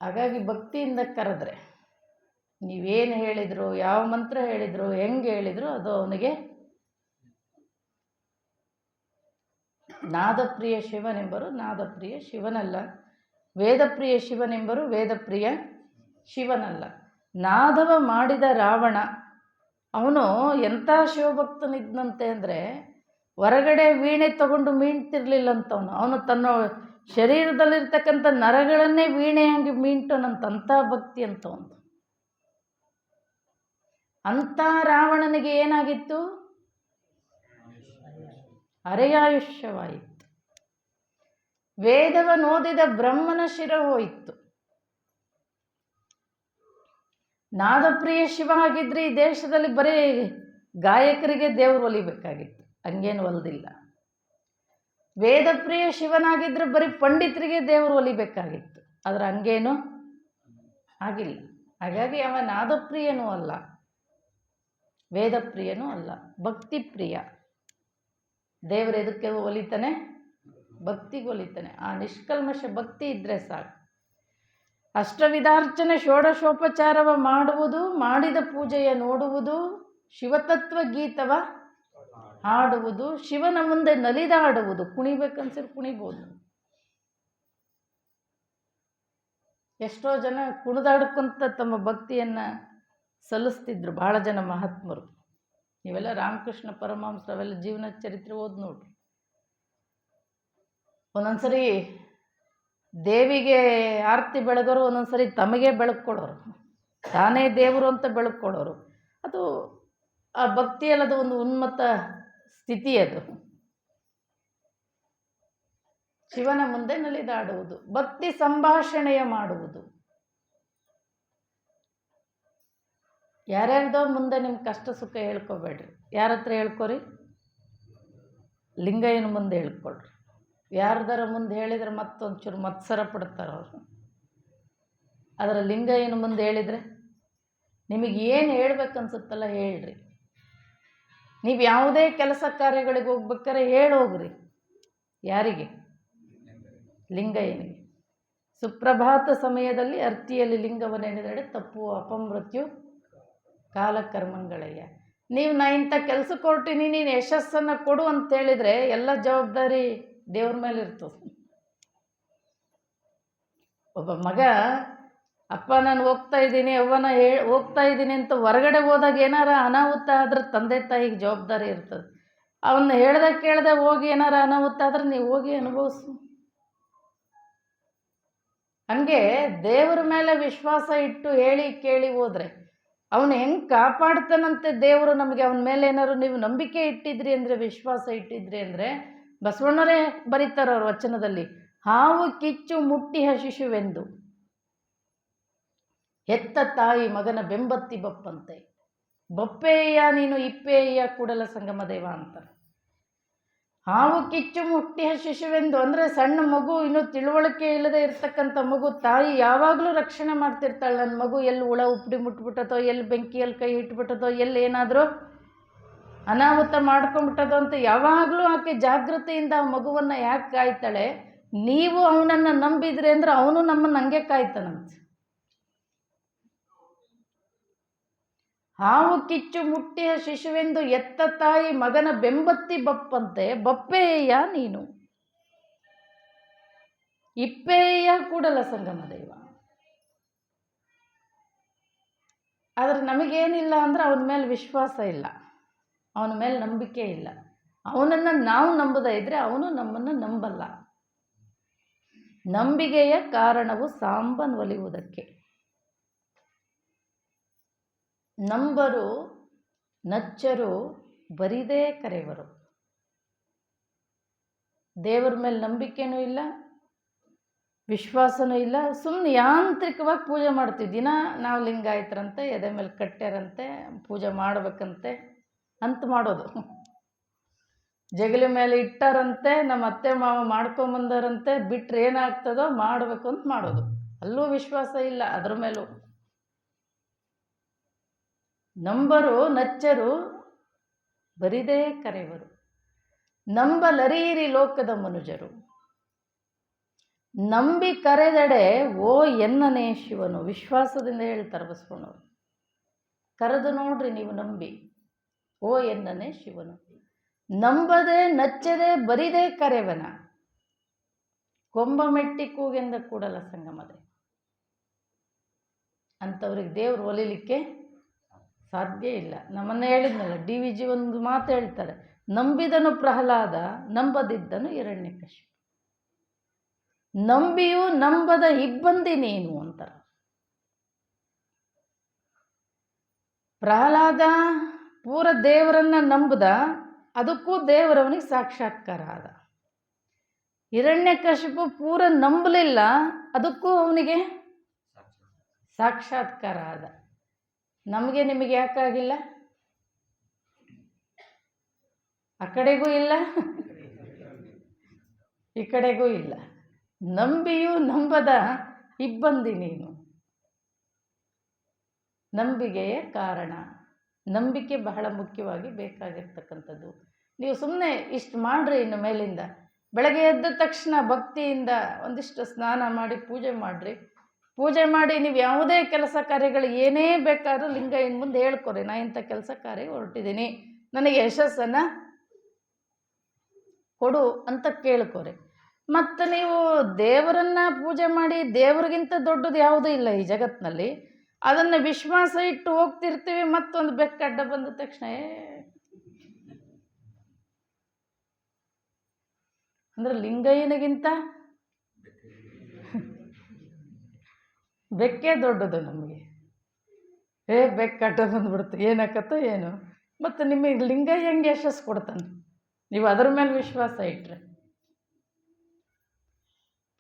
ಹಾಗಾಗಿ ಭಕ್ತಿಯಿಂದ ಕರೆದ್ರೆ ನೀವೇನು ಹೇಳಿದ್ರು, ಯಾವ ಮಂತ್ರ ಹೇಳಿದ್ರು, ಹೆಂಗೆ ಹೇಳಿದ್ರು ಅದು ಅವನಿಗೆ ನಾದಪ್ರಿಯ ಶಿವನೆಂಬರು ನಾದಪ್ರಿಯ ಶಿವನಲ್ಲ, ವೇದಪ್ರಿಯ ಶಿವನೆಂಬರು ವೇದಪ್ರಿಯ ಶಿವನಲ್ಲ. ನಾದವ ಮಾಡಿದ ರಾವಣ ಅವನು ಎಂಥ ಶಿವಭಕ್ತನಿದ್ದಂತೆ ಅಂದರೆ ಹೊರಗಡೆ ವೀಣೆ ತಗೊಂಡು ಮೀಣ್ತಿರ್ಲಿಲ್ಲಂತವನು. ಅವನು ತನ್ನ ಶರೀರದಲ್ಲಿರ್ತಕ್ಕಂಥ ನರಗಳನ್ನೇ ವೀಣೆಯಾಗಿ ಮೀಂಟನಂತ ಭಕ್ತಿ ಅಂತವನು. ಅಂಥ ರಾವಣನಿಗೆ ಏನಾಗಿತ್ತು? ಅರೆಯಾಯುಷ್ಯವಾಯಿತು. ವೇದವನ್ನೋದಿದ ಬ್ರಹ್ಮನ ಶಿರ ಹೋಯಿತು. ನಾದಪ್ರಿಯ ಶಿವ ಆಗಿದ್ರೆ ಈ ದೇಶದಲ್ಲಿ ಬರೀ ಗಾಯಕರಿಗೆ ದೇವರು ಒಲಿಬೇಕಾಗಿತ್ತು, ಹಂಗೇನು ಒಲಿದಿಲ್ಲ. ವೇದಪ್ರಿಯ ಶಿವನಾಗಿದ್ದರೆ ಬರೀ ಪಂಡಿತರಿಗೆ ದೇವರು ಒಲಿಬೇಕಾಗಿತ್ತು, ಆದರೆ ಹಂಗೇನು ಆಗಿಲ್ಲ. ಹಾಗಾಗಿ ಅವ ನಾದಪ್ರಿಯನೂ ಅಲ್ಲ, ವೇದಪ್ರಿಯನೂ ಅಲ್ಲ, ಭಕ್ತಿಪ್ರಿಯ. ದೇವರು ಎದಕ್ಕೆ ಒಲಿತಾನೆ? ಭಕ್ತಿಗೆ ಒಲಿತಾನೆ. ಆ ನಿಷ್ಕಲ್ಮಶ ಭಕ್ತಿ ಇದ್ದರೆ ಸಾಕು. ಅಷ್ಟವಿಧಾರ್ಚನೆ ಷೋಡಶೋಪಚಾರವ ಮಾಡುವುದು, ಮಾಡಿದ ಪೂಜೆಯ ನೋಡುವುದು, ಶಿವತತ್ವ ಗೀತವ ಹಾಡುವುದು, ಶಿವನ ಮುಂದೆ ನಲಿದಾಡುವುದು. ಕುಣಿಬೇಕನ್ಸಿದ್ರೆ ಕುಣಿಬೋದು. ಎಷ್ಟೋ ಜನ ಕುಣಿದಾಡ್ಕೊಂತ ತಮ್ಮ ಭಕ್ತಿಯನ್ನು ಸಲ್ಲಿಸ್ತಿದ್ರು ಭಾಳ ಜನ ಮಹಾತ್ಮರು. ನೀವೆಲ್ಲ ರಾಮಕೃಷ್ಣ ಪರಮಹಂಸ ಅವೆಲ್ಲ ಜೀವನ ಚರಿತ್ರೆ ಓದಿ ನೋಡ್ರಿ. ಒಂದೊಂದ್ಸರಿ ದೇವಿಗೆ ಆರತಿ ಬೆಳಗೋರು, ಒಂದೊಂದ್ಸರಿ ತಮಗೆ ಬೆಳಕು ಕೊಡೋರು, ತಾನೇ ದೇವರು ಅಂತ ಬೆಳಕು ಕೊಡೋರು. ಅದು ಆ ಭಕ್ತಿಯಲ್ಲದು ಒಂದು ಉನ್ಮತ್ತ ಸ್ಥಿತಿ. ಅದು ಶಿವನ ಮುಂದೆ ನಲಿದಾಡುವುದು, ಭಕ್ತಿ ಸಂಭಾಷಣೆಯ ಮಾಡುವುದು. ಯಾರ್ಯಾರ್ದೋ ಮುಂದೆ ನಿಮ್ಮ ಕಷ್ಟ ಸುಖ ಹೇಳ್ಕೊಬೇಡ್ರಿ. ಯಾರ ಹತ್ರ ಹೇಳ್ಕೊರಿ? ಲಿಂಗಯ್ಯನ ಮುಂದೆ ಹೇಳ್ಕೊಳ್ರಿ. ಯಾರ್ದಾರ ಮುಂದೆ ಹೇಳಿದರೆ ಮತ್ತೊಂಚೂರು ಮತ್ಸರ ಪಡ್ತಾರೆ ಅವರು. ಅದರ ಲಿಂಗಯ್ಯನ ಮುಂದೆ ಹೇಳಿದರೆ ನಿಮಗೆ ಏನು ಹೇಳ್ಬೇಕನ್ಸುತ್ತಲ್ಲ ಹೇಳ್ರಿ. ನೀವು ಯಾವುದೇ ಕೆಲಸ ಕಾರ್ಯಗಳಿಗೆ ಹೋಗ್ಬೇಕಾದ್ರೆ ಹೇಳೋಗ್ರಿ. ಯಾರಿಗೆ? ಲಿಂಗಯ್ಯನಿಗೆ. ಸುಪ್ರಭಾತ ಸಮಯದಲ್ಲಿ ಅರ್ತಿಯಲ್ಲಿ ಲಿಂಗವನ್ನೆನೆದಡೆ ತಪ್ಪು ಅಪಮೃತ್ಯು ಕಾಲಕರ್ಮಗಳಯ್ಯ. ನೀವು ನಾ ಇಂಥ ಕೆಲಸಕ್ಕೆ ಹೊರಟಿನಿ, ನೀನು ಯಶಸ್ಸನ್ನು ಕೊಡು ಅಂತೇಳಿದರೆ ಎಲ್ಲ ಜವಾಬ್ದಾರಿ ದೇವ್ರ ಮೇಲೆ ಇರ್ತದೆ. ಒಬ್ಬ ಮಗ ಅಪ್ಪ ನಾನು ಹೋಗ್ತಾ ಇದ್ದೀನಿ, ಅವ್ವನ ಹೋಗ್ತಾ ಇದ್ದೀನಿ ಅಂತ ಹೊರಗಡೆ ಹೋದಾಗ ಏನಾರ ಅನಾಹುತ ಆದ್ರೆ ತಂದೆ ತಾಯಿಗೆ ಜವಾಬ್ದಾರಿ ಇರ್ತದೆ. ಅವನ್ನ ಹೇಳ್ದೆ ಕೇಳ್ದೆ ಹೋಗಿ ಏನಾರ ಅನಾಹುತ ಆದ್ರೆ ನೀವು ಹೋಗಿ ಅನುಭವಿಸು. ಹಂಗೆ ದೇವ್ರ ಮೇಲೆ ವಿಶ್ವಾಸ ಇಟ್ಟು ಹೇಳಿ ಕೇಳಿ ಹೋದರೆ ಅವನು ಹೆಂಗೆ ಕಾಪಾಡ್ತಾನಂತೆ ದೇವರು ನಮಗೆ. ಅವನ ಮೇಲೆ ಏನಾದ್ರು ನೀವು ನಂಬಿಕೆ ಇಟ್ಟಿದ್ರಿ ಅಂದರೆ, ವಿಶ್ವಾಸ ಇಟ್ಟಿದ್ರಿ ಅಂದರೆ, ಬಸವಣ್ಣರೇ ಬರೀತಾರೆ ಅವ್ರ ವಚನದಲ್ಲಿ, ಹಾವು ಕಿಚ್ಚು ಮುಟ್ಟಿ ಶಿಶುವೆಂದು ಹೆತ್ತ ತಾಯಿ ಮಗನ ಬೆಂಬತ್ತಿ ಬಪ್ಪಂತೆ, ಬಪ್ಪೇಯ್ಯ ನೀನು ಇಪ್ಪೇಯ್ಯ ಕೂಡಲ ಸಂಗಮ ದೇವ ಅಂತಾರೆ. ಹಾವು ಕಿಚ್ಚು ಮುಟ್ಟಿ ಶಿಶುವೆಂದು ಅಂದರೆ ಸಣ್ಣ ಮಗು, ಇನ್ನೂ ತಿಳುವಳಿಕೆ ಇಲ್ಲದೆ ಇರ್ತಕ್ಕಂಥ ಮಗು, ತಾಯಿ ಯಾವಾಗಲೂ ರಕ್ಷಣೆ ಮಾಡ್ತಿರ್ತಾಳೆ. ನನ್ನ ಮಗು ಎಲ್ಲಿ ಹುಳ ಉಪ್ಪಡಿ ಮುಟ್ಬಿಟ್ಟದೋ, ಎಲ್ಲಿ ಬೆಂಕಿಯಲ್ಲಿ ಕೈ ಇಟ್ಬಿಟ್ಟದೋ, ಎಲ್ಲಿ ಏನಾದರೂ ಅನಾಹುತ ಮಾಡ್ಕೊಂಬಿಟ್ಟದೋ ಅಂತ ಯಾವಾಗಲೂ ಆಕೆ ಜಾಗೃತಿಯಿಂದ ಆ ಮಗುವನ್ನು ಯಾಕೆ ಕಾಯ್ತಾಳೆ? ನೀವು ಅವನನ್ನು ನಂಬಿದ್ರಿ ಅಂದರೆ ಅವನು ನಮ್ಮನ್ನು ಹಂಗೆ ಕಾಯ್ತಾನಂತೆ. ಹಾವು ಕಿಚ್ಚು ಮುಟ್ಟಿಯ ಶಿಶುವೆಂದು ಎತ್ತ ತಾಯಿ ಮಗನ ಬೆಂಬತ್ತಿ ಬಪ್ಪಂತೆ, ಬಪ್ಪೇಯ್ಯ ನೀನು ಇಪ್ಪೇಯ್ಯ ಕೂಡಲ ಸಂಗಮ ದೇವ. ಆದರೆ ನಮಗೇನಿಲ್ಲ ಅಂದರೆ ಅವನ ಮೇಲೆ ವಿಶ್ವಾಸ ಇಲ್ಲ, ಅವನ ಮೇಲೆ ನಂಬಿಕೆ ಇಲ್ಲ. ಅವನನ್ನು ನಾವು ನಂಬದೇ ಇದ್ದರೆ ಅವನು ನಮ್ಮನ್ನು ನಂಬಲ್ಲ. ನಂಬಿಕೆಯ ಕಾರಣವು ಸಾಂಬನ್ ಒಲಿಯುವುದಕ್ಕೆ. ನಂಬರು ನಚ್ಚರು ಬರಿದೇ ಕರೆವರು. ದೇವರ ಮೇಲೆ ನಂಬಿಕೆನೂ ಇಲ್ಲ, ವಿಶ್ವಾಸನೂ ಇಲ್ಲ. ಸುಮ್ಮನೆ ಯಾಂತ್ರಿಕವಾಗಿ ಪೂಜೆ ಮಾಡ್ತೀವಿ. ದಿನ ನಾವು ಲಿಂಗಾಯತರಂತೆ, ಎದೆ ಮೇಲೆ ಕಟ್ಟ್ಯಾರಂತೆ, ಪೂಜೆ ಮಾಡಬೇಕಂತೆ ಅಂತ ಮಾಡೋದು. ಜಗಲಿ ಮೇಲೆ ಇಟ್ಟಾರಂತೆ, ನಮ್ಮ ಅತ್ತೆ ಮಾವ ಮಾಡ್ಕೊಂಬಂದಾರಂತೆ, ಬಿಟ್ಟರೆ ಏನಾಗ್ತದೋ ಮಾಡಬೇಕು ಅಂತ ಮಾಡೋದು. ಅಲ್ಲೂ ವಿಶ್ವಾಸ ಇಲ್ಲ ಅದ್ರ ಮೇಲೂ. ನಂಬರು ನಚ್ಚರು ಬರಿದೇ ಕರೆವರು, ನಂಬಲರೀರಿ ಲೋಕದ ಮನುಜರು. ನಂಬಿ ಕರೆದಡೆ ಓ ಎನ್ನನೇ ಶಿವನು. ವಿಶ್ವಾಸದಿಂದ ಹೇಳ್ತಾರೆ ಬಸವಣ್ಣವರು. ಕರೆದು ನೋಡ್ರಿ ನೀವು ನಂಬಿ, ಓ ಎನ್ನನೇ ಶಿವನು. ನಂಬದೆ ನಚ್ಚದೆ ಬರಿದೇ ಕರೆವನ, ಕೊಂಬ ಮೆಟ್ಟಿ ಕೂಗೆಂದ ಕೂಡಲ ಸಂಗಮದೆ. ಅಂಥವ್ರಿಗೆ ದೇವರು ಒಲಿಲಿಕ್ಕೆ ಸಾಧ್ಯ ಇಲ್ಲ. ನಮ್ಮನ್ನು ಹೇಳಿದ್ನಲ್ಲ, DVG ಒಂದು ಮಾತು ಹೇಳ್ತಾರೆ, ನಂಬಿದನು ಪ್ರಹ್ಲಾದ, ನಂಬದಿದ್ದನು ಹಿರಣ್ಯಕಶಿಪು. ನಂಬಿಯೂ ನಂಬದ ಇಬ್ಬಂದಿ ನೀನು ಅಂತಾರೆ. ಪ್ರಹ್ಲಾದ ಪೂರ ದೇವರನ್ನ ನಂಬದ, ಅದಕ್ಕೂ ದೇವರವನಿಗೆ ಸಾಕ್ಷಾತ್ಕಾರ ಆದ. ಹಿರಣ್ಯಕಶಿಪು ಪೂರ ನಂಬಲಿಲ್ಲ, ಅದಕ್ಕೂ ಅವನಿಗೆ ಸಾಕ್ಷಾತ್ಕಾರ ಆದ. ನಮಗೆ ನಿಮಗೆ ಯಾಕಾಗಿಲ್ಲ? ಆ ಕಡೆಗೂ ಇಲ್ಲ, ಈ ಕಡೆಗೂ ಇಲ್ಲ. ನಂಬಿಯೂ ನಂಬದ ಇಬ್ಬಂದಿ ನೀನು. ನಂಬಿಕೆಯೇ ಕಾರಣ. ನಂಬಿಕೆ ಬಹಳ ಮುಖ್ಯವಾಗಿ ಬೇಕಾಗಿರ್ತಕ್ಕಂಥದ್ದು. ನೀವು ಸುಮ್ಮನೆ ಇಷ್ಟು ಮಾಡ್ರಿ, ಇನ್ನು ಮೇಲಿಂದ ಬೆಳಗ್ಗೆ ಎದ್ದ ತಕ್ಷಣ ಭಕ್ತಿಯಿಂದ ಒಂದಿಷ್ಟು ಸ್ನಾನ ಮಾಡಿ ಪೂಜೆ ಮಾಡಿರಿ. ಪೂಜೆ ಮಾಡಿ ನೀವು ಯಾವುದೇ ಕೆಲಸ ಕಾರ್ಯಗಳು ಏನೇ ಬೇಕಾದ್ರೂ ಲಿಂಗಯ್ಯನ ಮುಂದೆ ಹೇಳ್ಕೊರಿ, ನಾ ಇಂಥ ಕೆಲಸ ಕಾರ್ಯ ಹೊರಟಿದ್ದೀನಿ, ನನಗೆ ಯಶಸ್ಸನ್ನು ಕೊಡು ಅಂತ ಕೇಳ್ಕೊರಿ. ಮತ್ತು ನೀವು ದೇವರನ್ನು ಪೂಜೆ ಮಾಡಿ, ದೇವರಿಗಿಂತ ದೊಡ್ಡದು ಯಾವುದೂ ಇಲ್ಲ ಈ ಜಗತ್ತಿನಲ್ಲಿ. ಅದನ್ನು ವಿಶ್ವಾಸ ಇಟ್ಟು ಹೋಗ್ತಿರ್ತೀವಿ, ಮತ್ತೊಂದು ಬೆಕ್ಕಡ್ಡ ಬಂದ ತಕ್ಷಣ ಅಂದರೆ ಲಿಂಗಯ್ಯನಿಗಿಂತ ಬೆಕ್ಕೇ ದೊಡ್ಡದು ನಮಗೆ. ಬೆಕ್ಕಡ್ಡ ಬಂದ್ಬಿಡ್ತು, ಏನಾಕತ್ತೋ ಏನು. ಮತ್ತು ನಿಮಗೆ ಲಿಂಗಯ್ಯ ಹೆಂಗೆ ಯಶಸ್ಸು ಕೊಡ್ತಾನೆ ನೀವು ಅದರ ಮೇಲೆ ವಿಶ್ವಾಸ ಇಟ್ಟರೆ.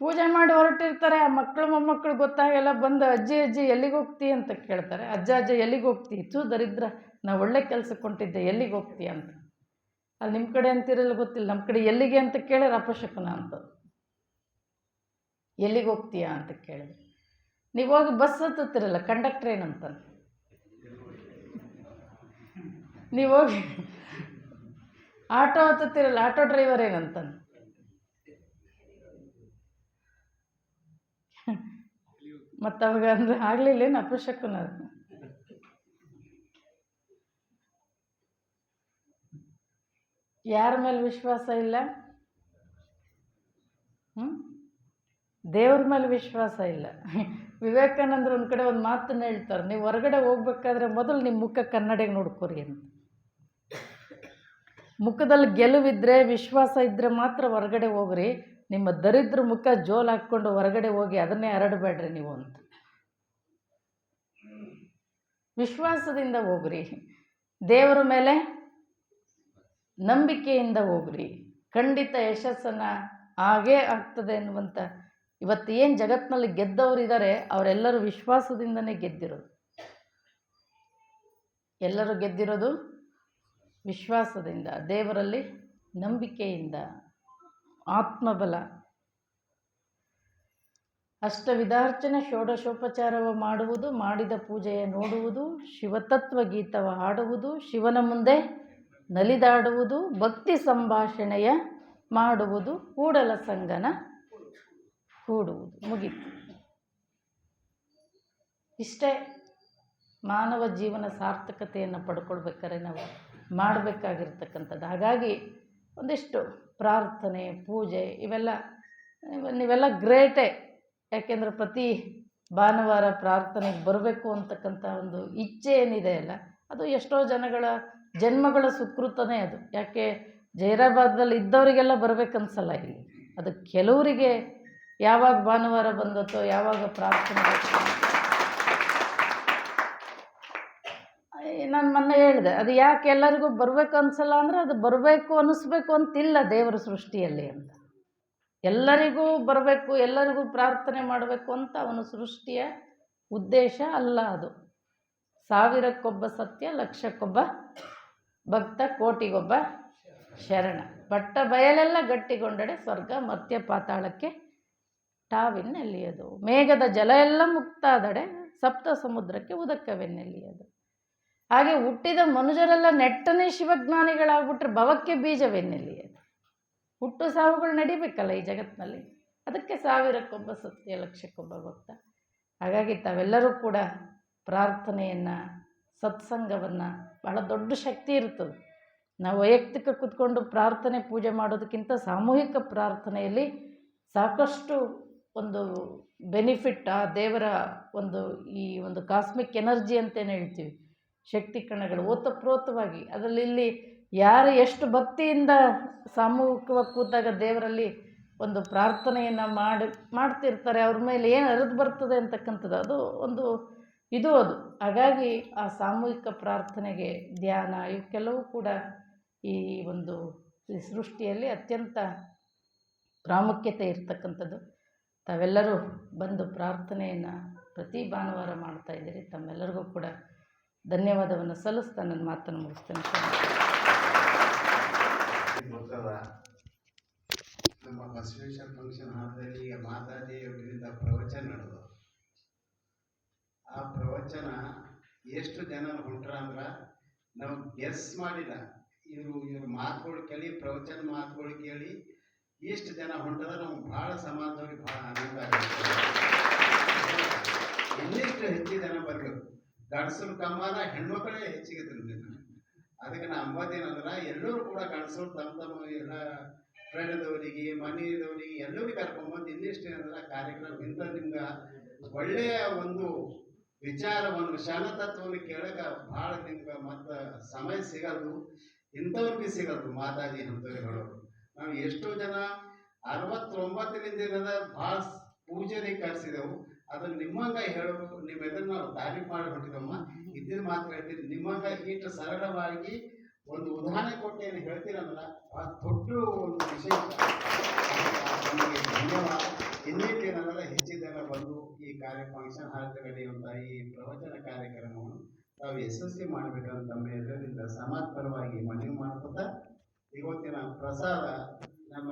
ಪೂಜೆ ಮಾಡಿ ಹೊರಟಿರ್ತಾರೆ, ಆ ಮಕ್ಕಳು ಮೊಮ್ಮಕ್ಕಳು ಗೊತ್ತಾಗೆಲ್ಲ ಬಂದು ಅಜ್ಜಿ ಅಜ್ಜಿ ಎಲ್ಲಿಗೆ ಹೋಗ್ತಿ ಅಂತ ಕೇಳ್ತಾರೆ. ಅಜ್ಜ ಎಲ್ಲಿಗೆ ಹೋಗ್ತಿ? ದರಿದ್ರ, ನಾವು ಒಳ್ಳೆ ಕೆಲಸಕ್ಕೆ ಹೊಂಟಿದ್ದೆ, ಎಲ್ಲಿಗೆ ಹೋಗ್ತೀಯ ಅಂತ. ಅಲ್ಲಿ ನಿಮ್ಮ ಕಡೆ ಅಂತಿರಲ್ಲ ಗೊತ್ತಿಲ್ಲ, ನಮ್ಮ ಕಡೆ ಎಲ್ಲಿಗೆ ಅಂತ ಕೇಳಿದ್ರೆ ಅಪಶಕುನ ಅಂತ. ಎಲ್ಲಿಗೆ ಹೋಗ್ತೀಯಾ ಅಂತ ಕೇಳಿದ್ರೆ, ನೀವು ಹೋಗಿ ಬಸ್ ಹತ್ತುತ್ತಿರಲ್ಲ, ಕಂಡಕ್ಟರ್ ಏನಂತ. ನೀವು ಹೋಗಿ ಆಟೋ ಹತ್ತುತ್ತಿರಲ್ಲ, ಆಟೋ ಡ್ರೈವರ್ ಏನಂತ. ಮತ್ತು ಅವಾಗ ಅಂದರೆ ಆಗಲಿಲ್ಲೇನು ಅಪಶಕುನ. ಯಾರ ಮೇಲೆ ವಿಶ್ವಾಸ ಇಲ್ಲ? ದೇವ್ರ ಮೇಲೆ ವಿಶ್ವಾಸ ಇಲ್ಲ. ವಿವೇಕಾನಂದರು ಒಂದು ಕಡೆ ಒಂದು ಮಾತನ್ನು ಹೇಳ್ತಾರೆ, ನೀವು ಹೊರಗಡೆ ಹೋಗ್ಬೇಕಾದ್ರೆ ಮೊದಲು ನಿಮ್ಮ ಮುಖ ಕನ್ನಡಿಗೆ ನೋಡ್ಕೊರಿ ಅಂತ. ಮುಖದಲ್ಲಿ ಗೆಲುವಿದ್ರೆ, ವಿಶ್ವಾಸ ಇದ್ದರೆ ಮಾತ್ರ ಹೊರಗಡೆ ಹೋಗ್ರಿ. ನಿಮ್ಮ ದರಿದ್ರ ಮುಖ ಜೋಲು ಹಾಕ್ಕೊಂಡು ಹೊರಗಡೆ ಹೋಗಿ ಅದನ್ನೇ ಹರಡಬೇಡ್ರಿ ನೀವು ಅಂತ. ವಿಶ್ವಾಸದಿಂದ ಹೋಗ್ರಿ, ದೇವರ ಮೇಲೆ ನಂಬಿಕೆಯಿಂದ ಹೋಗ್ರಿ, ಖಂಡಿತ ಯಶಸ್ಸನ್ನು ಆಗೇ ಆಗ್ತದೆ ಎನ್ನುವಂಥ. ಇವತ್ತು ಏನು ಜಗತ್ತಿನಲ್ಲಿ ಗೆದ್ದವರಿದ್ದಾರೆ, ಅವರೆಲ್ಲರೂ ವಿಶ್ವಾಸದಿಂದನೇ ಗೆದ್ದಿರೋದು. ಎಲ್ಲರೂ ಗೆದ್ದಿರೋದು ವಿಶ್ವಾಸದಿಂದ, ದೇವರಲ್ಲಿ ನಂಬಿಕೆಯಿಂದ, ಆತ್ಮಬಲ. ಅಷ್ಟವಿಧಾರ್ಚನೆ ಷೋಡಶೋಪಚಾರವ ಮಾಡುವುದು, ಮಾಡಿದ ಪೂಜೆಯ ನೋಡುವುದು, ಶಿವತತ್ವ ಗೀತವ ಹಾಡುವುದು, ಶಿವನ ಮುಂದೆ ನಲಿದಾಡುವುದು, ಭಕ್ತಿ ಸಂಭಾಷಣೆಯ ಮಾಡುವುದು, ಕೂಡಲ ಸಂಗನ ಕೂಡುವುದು. ಮುಗೀತು. ಇಷ್ಟೇ ಮಾನವ ಜೀವನ ಸಾರ್ಥಕತೆಯನ್ನು ಪಡ್ಕೊಳ್ಬೇಕಾದ್ರೆ ನಾವು ಮಾಡಬೇಕಾಗಿರ್ತಕ್ಕಂಥದ್ದು. ಹಾಗಾಗಿ ಒಂದಿಷ್ಟು ಪ್ರಾರ್ಥನೆ, ಪೂಜೆ ನೀವೆಲ್ಲ ಗ್ರೇಟೇ. ಯಾಕೆಂದರೆ ಪ್ರತಿ ಭಾನುವಾರ ಪ್ರಾರ್ಥನೆಗೆ ಬರಬೇಕು ಅಂತಕ್ಕಂಥ ಒಂದು ಇಚ್ಛೆ ಏನಿದೆ ಅಲ್ಲ, ಅದು ಎಷ್ಟೋ ಜನಗಳ ಜನ್ಮಗಳ ಸುಕೃತನೇ ಅದು. ಯಾಕೆ ಜೈರಾಬಾದಲ್ಲಿ ಇದ್ದವರಿಗೆಲ್ಲ ಬರಬೇಕನ್ಸಲ್ಲ ಇಲ್ಲಿ. ಅದು ಕೆಲವರಿಗೆ ಯಾವಾಗ ಭಾನುವಾರ ಬಂದತ್ತೋ, ಯಾವಾಗ ಪ್ರಾರ್ಥನೆ. ನಾನು ಮೊನ್ನೆ ಹೇಳಿದೆ, ಅದು ಯಾಕೆ ಎಲ್ಲರಿಗೂ ಬರಬೇಕು ಅನ್ಸಲ್ಲ ಅಂದರೆ, ಅದು ಬರಬೇಕು ಅನ್ನಿಸ್ಬೇಕು ಅಂತಿಲ್ಲ ದೇವರ ಸೃಷ್ಟಿಯಲ್ಲಿ ಅಂತ. ಎಲ್ಲರಿಗೂ ಬರಬೇಕು, ಎಲ್ಲರಿಗೂ ಪ್ರಾರ್ಥನೆ ಮಾಡಬೇಕು ಅಂತ ಅವನ ಸೃಷ್ಟಿಯ ಉದ್ದೇಶ ಅಲ್ಲ ಅದು. ಸಾವಿರಕ್ಕೊಬ್ಬ ಸತ್ಯ, ಲಕ್ಷಕ್ಕೊಬ್ಬ ಭಕ್ತ, ಕೋಟಿಗೊಬ್ಬ ಶರಣ. ಬಟ್ಟ ಬಯಲೆಲ್ಲ ಗಟ್ಟಿಗೊಂಡಡೆ, ಸ್ವರ್ಗ ಮರ್ತ್ಯ ಪಾತಾಳಕ್ಕೆ ಟಾವಿನೆಲ್ಲಿಯದು. ಮೇಘದ ಜಲ ಎಲ್ಲ ಮುಕ್ತಾದಡೆ, ಸಪ್ತ ಸಮುದ್ರಕ್ಕೆ ಉದಕವೆನ್ನೆಲ್ಲಿಯದು. ಹಾಗೆ ಹುಟ್ಟಿದ ಮನುಜರೆಲ್ಲ ನೆಟ್ಟನೇ ಶಿವಜ್ಞಾನಿಗಳಾಗ್ಬಿಟ್ರೆ ಭವಕ್ಕೆ ಬೀಜವೆನ್ನೆಲ್ಲಿಯದು. ಹುಟ್ಟು ಸಾವುಗಳು ನಡಿಬೇಕಲ್ಲ ಈ ಜಗತ್ತಿನಲ್ಲಿ. ಅದಕ್ಕೆ ಸಾವಿರಕ್ಕೊಬ್ಬ ಸತ್ಯ, ಲಕ್ಷಕ್ಕೊಬ್ಬ ಭಕ್ತ. ಹಾಗಾಗಿ ತಾವೆಲ್ಲರೂ ಕೂಡ ಪ್ರಾರ್ಥನೆಯನ್ನು, ಸತ್ಸಂಗವನ್ನು, ಬಹಳ ದೊಡ್ಡ ಶಕ್ತಿ ಇರ್ತದೆ. ನಾವು ವೈಯಕ್ತಿಕ ಕೂತ್ಕೊಂಡು ಪ್ರಾರ್ಥನೆ ಪೂಜೆ ಮಾಡೋದಕ್ಕಿಂತ ಸಾಮೂಹಿಕ ಪ್ರಾರ್ಥನೆಯಲ್ಲಿ ಸಾಕಷ್ಟು ಒಂದು ಬೆನಿಫಿಟ್, ಆ ದೇವರ ಒಂದು ಈ ಒಂದು ಕಾಸ್ಮಿಕ್ ಎನರ್ಜಿ ಅಂತೇನು ಹೇಳ್ತೀವಿ, ಶಕ್ತಿ ಕಣಗಳು ಓತಪ್ರೋತವಾಗಿ ಅದರಲ್ಲಿ ಇಲ್ಲಿ ಯಾರು ಎಷ್ಟು ಭಕ್ತಿಯಿಂದ ಸಾಮೂಹಿಕವಾಗಿ ಕೂತಾಗ ದೇವರಲ್ಲಿ ಒಂದು ಪ್ರಾರ್ಥನೆಯನ್ನು ಮಾಡ್ತಿರ್ತಾರೆ, ಅವ್ರ ಮೇಲೆ ಏನು ಹರಿದು ಬರ್ತದೆ ಅಂತಕ್ಕಂಥದ್ದು ಅದು ಒಂದು ಇದು ಅದು. ಹಾಗಾಗಿ ಆ ಸಾಮೂಹಿಕ ಪ್ರಾರ್ಥನೆಗೆ ಧ್ಯಾನ ಇವಕ್ಕೆಲ್ಲವೂ ಕೂಡ ಈ ಒಂದು ಈ ಸೃಷ್ಟಿಯಲ್ಲಿ ಅತ್ಯಂತ ಪ್ರಾಮುಖ್ಯತೆ ಇರ್ತಕ್ಕಂಥದ್ದು. ತಾವೆಲ್ಲರೂ ಬಂದು ಪ್ರಾರ್ಥನೆಯನ್ನು ಪ್ರತಿ ಭಾನುವಾರ ಮಾಡ್ತಾಯಿದ್ದೀರಿ. ತಮ್ಮೆಲ್ಲರಿಗೂ ಕೂಡ ಧನ್ಯವಾದವನ್ನು ಸಲ್ಲಿಸ್ತಾ ನನ್ನ ಮಾತನ್ನು ಮುಗಿಸ್ತೇನೆ. ನಮ್ಮ ಬಸವೇಶ್ವರ ಫಂಕ್ಷನ್ ಹಾಲ್ನಲ್ಲಿ ಈಗ ಮಾತಾಜಿಯವರಿಂದ ಪ್ರವಚನ ನಡೆದು, ಆ ಪ್ರವಚನ ಎಷ್ಟು ಜನ ಹೊಂಟ್ರ ಅಂದ್ರೆ ನಾವು ಗೆಸ್ ಮಾಡಿಲ್ಲ. ಇವ್ರ ಮಾತುಗಳು ಕೇಳಿ, ಪ್ರವಚನ ಮಾತುಗಳು ಕೇಳಿ ಎಷ್ಟು ಜನ ಹೊಂಟದ ನಮ್ಗೆ ಭಾಳ ಸಮಾಜದವ್ರಿಗೆ ಭಾಳ ಆನಂದ ಆಗುತ್ತೆ. ಇನ್ನಿಷ್ಟು ಹೆಚ್ಚು ಜನ ಬರಬೇಕು. ಗಂಡಸರು ಕಮ್ಮನ ಹೆಣ್ಮಕ್ಳೇ ಹೆಚ್ಚಿಗೆ ತಿಂತೀನಿ. ಅದಕ್ಕೆ ನಾ ಅಂಬತ್ತೇನಂದ್ರೆ ಎಲ್ಲರೂ ಕೂಡ ಗಂಡಸರು ತಮ್ಮ ಎಲ್ಲ ಫ್ರೆಂಡ್ದವರಿಗೆ, ಮನೆಯದವರಿಗೆ ಎಲ್ಲರಿಗೆ ಕರ್ಕೊಂಬಂದು ಇನ್ನಿಷ್ಟು ಏನಂದ್ರೆ ಕಾರ್ಯಕ್ರಮ ಇಂಥ ನಿಮ್ಗೆ ಒಳ್ಳೆಯ ಒಂದು ವಿಚಾರವನ್ನು ಶಾನತತ್ವವನ್ನು ಕೇಳಕ್ಕೆ ಭಾಳ ನಿಮ್ಗೆ ಮತ್ತು ಸಮಯ ಸಿಗಲ್ದು, ಇಂಥವ್ರಿಗೆ ಸಿಗಲ್ದು. ಮಾತಾಜಿ ಅಂಥವ್ರಿಗೆ ಹೇಳೋರು ನಾವು ಎಷ್ಟೋ ಜನ 69ರಿಂದ ಭಾಳ ಪೂಜೆಗೆ ಕರೆಸಿದೆವು. ಅದನ್ನು ನಿಮ್ಮಂಗ ಹೇಳೋರು, ನಿಮ್ಮ ಎದುರು ನಾವು ತಾರೀಫ್ ಮಾಡಿ ಹೊಂಟಿದಮ್ಮ. ಇದ್ದಿದ್ದು ಮಾತು ಹೇಳ್ತೀರಿ, ನಿಮ್ಮಂಗ ಇಷ್ಟು ಸರಳವಾಗಿ ಒಂದು ಉದಾಹರಣೆ ಕೊಟ್ಟು ಏನು ಹೇಳ್ತೀರಲ್ಲ, ಆ ದೊಡ್ಡ ಒಂದು ವಿಷಯ. ನಮಗೆ ಧನ್ಯವಾದ. ಇನ್ನೇನಲ್ಲ ಹೆಚ್ಚಿದೆಲ್ಲ ಬಂದು ಈ ಫಂಕ್ಷನ್ ಹಾಲ್ ನಡೆಯುವಂಥ ಈ ಪ್ರವಚನ ಕಾರ್ಯಕ್ರಮವನ್ನು ತಾವು ಯಶಸ್ವಿ ಮಾಡಬೇಕಂತ ತಮ್ಮ ಎಲ್ಲರಿಂದ ಸಮಾಜ ಪರವಾಗಿ ಮನವಿ ಮಾಡ್ಕೊತಾ ಇವತ್ತಿನ ಪ್ರಸಾದ ನಮ್ಮ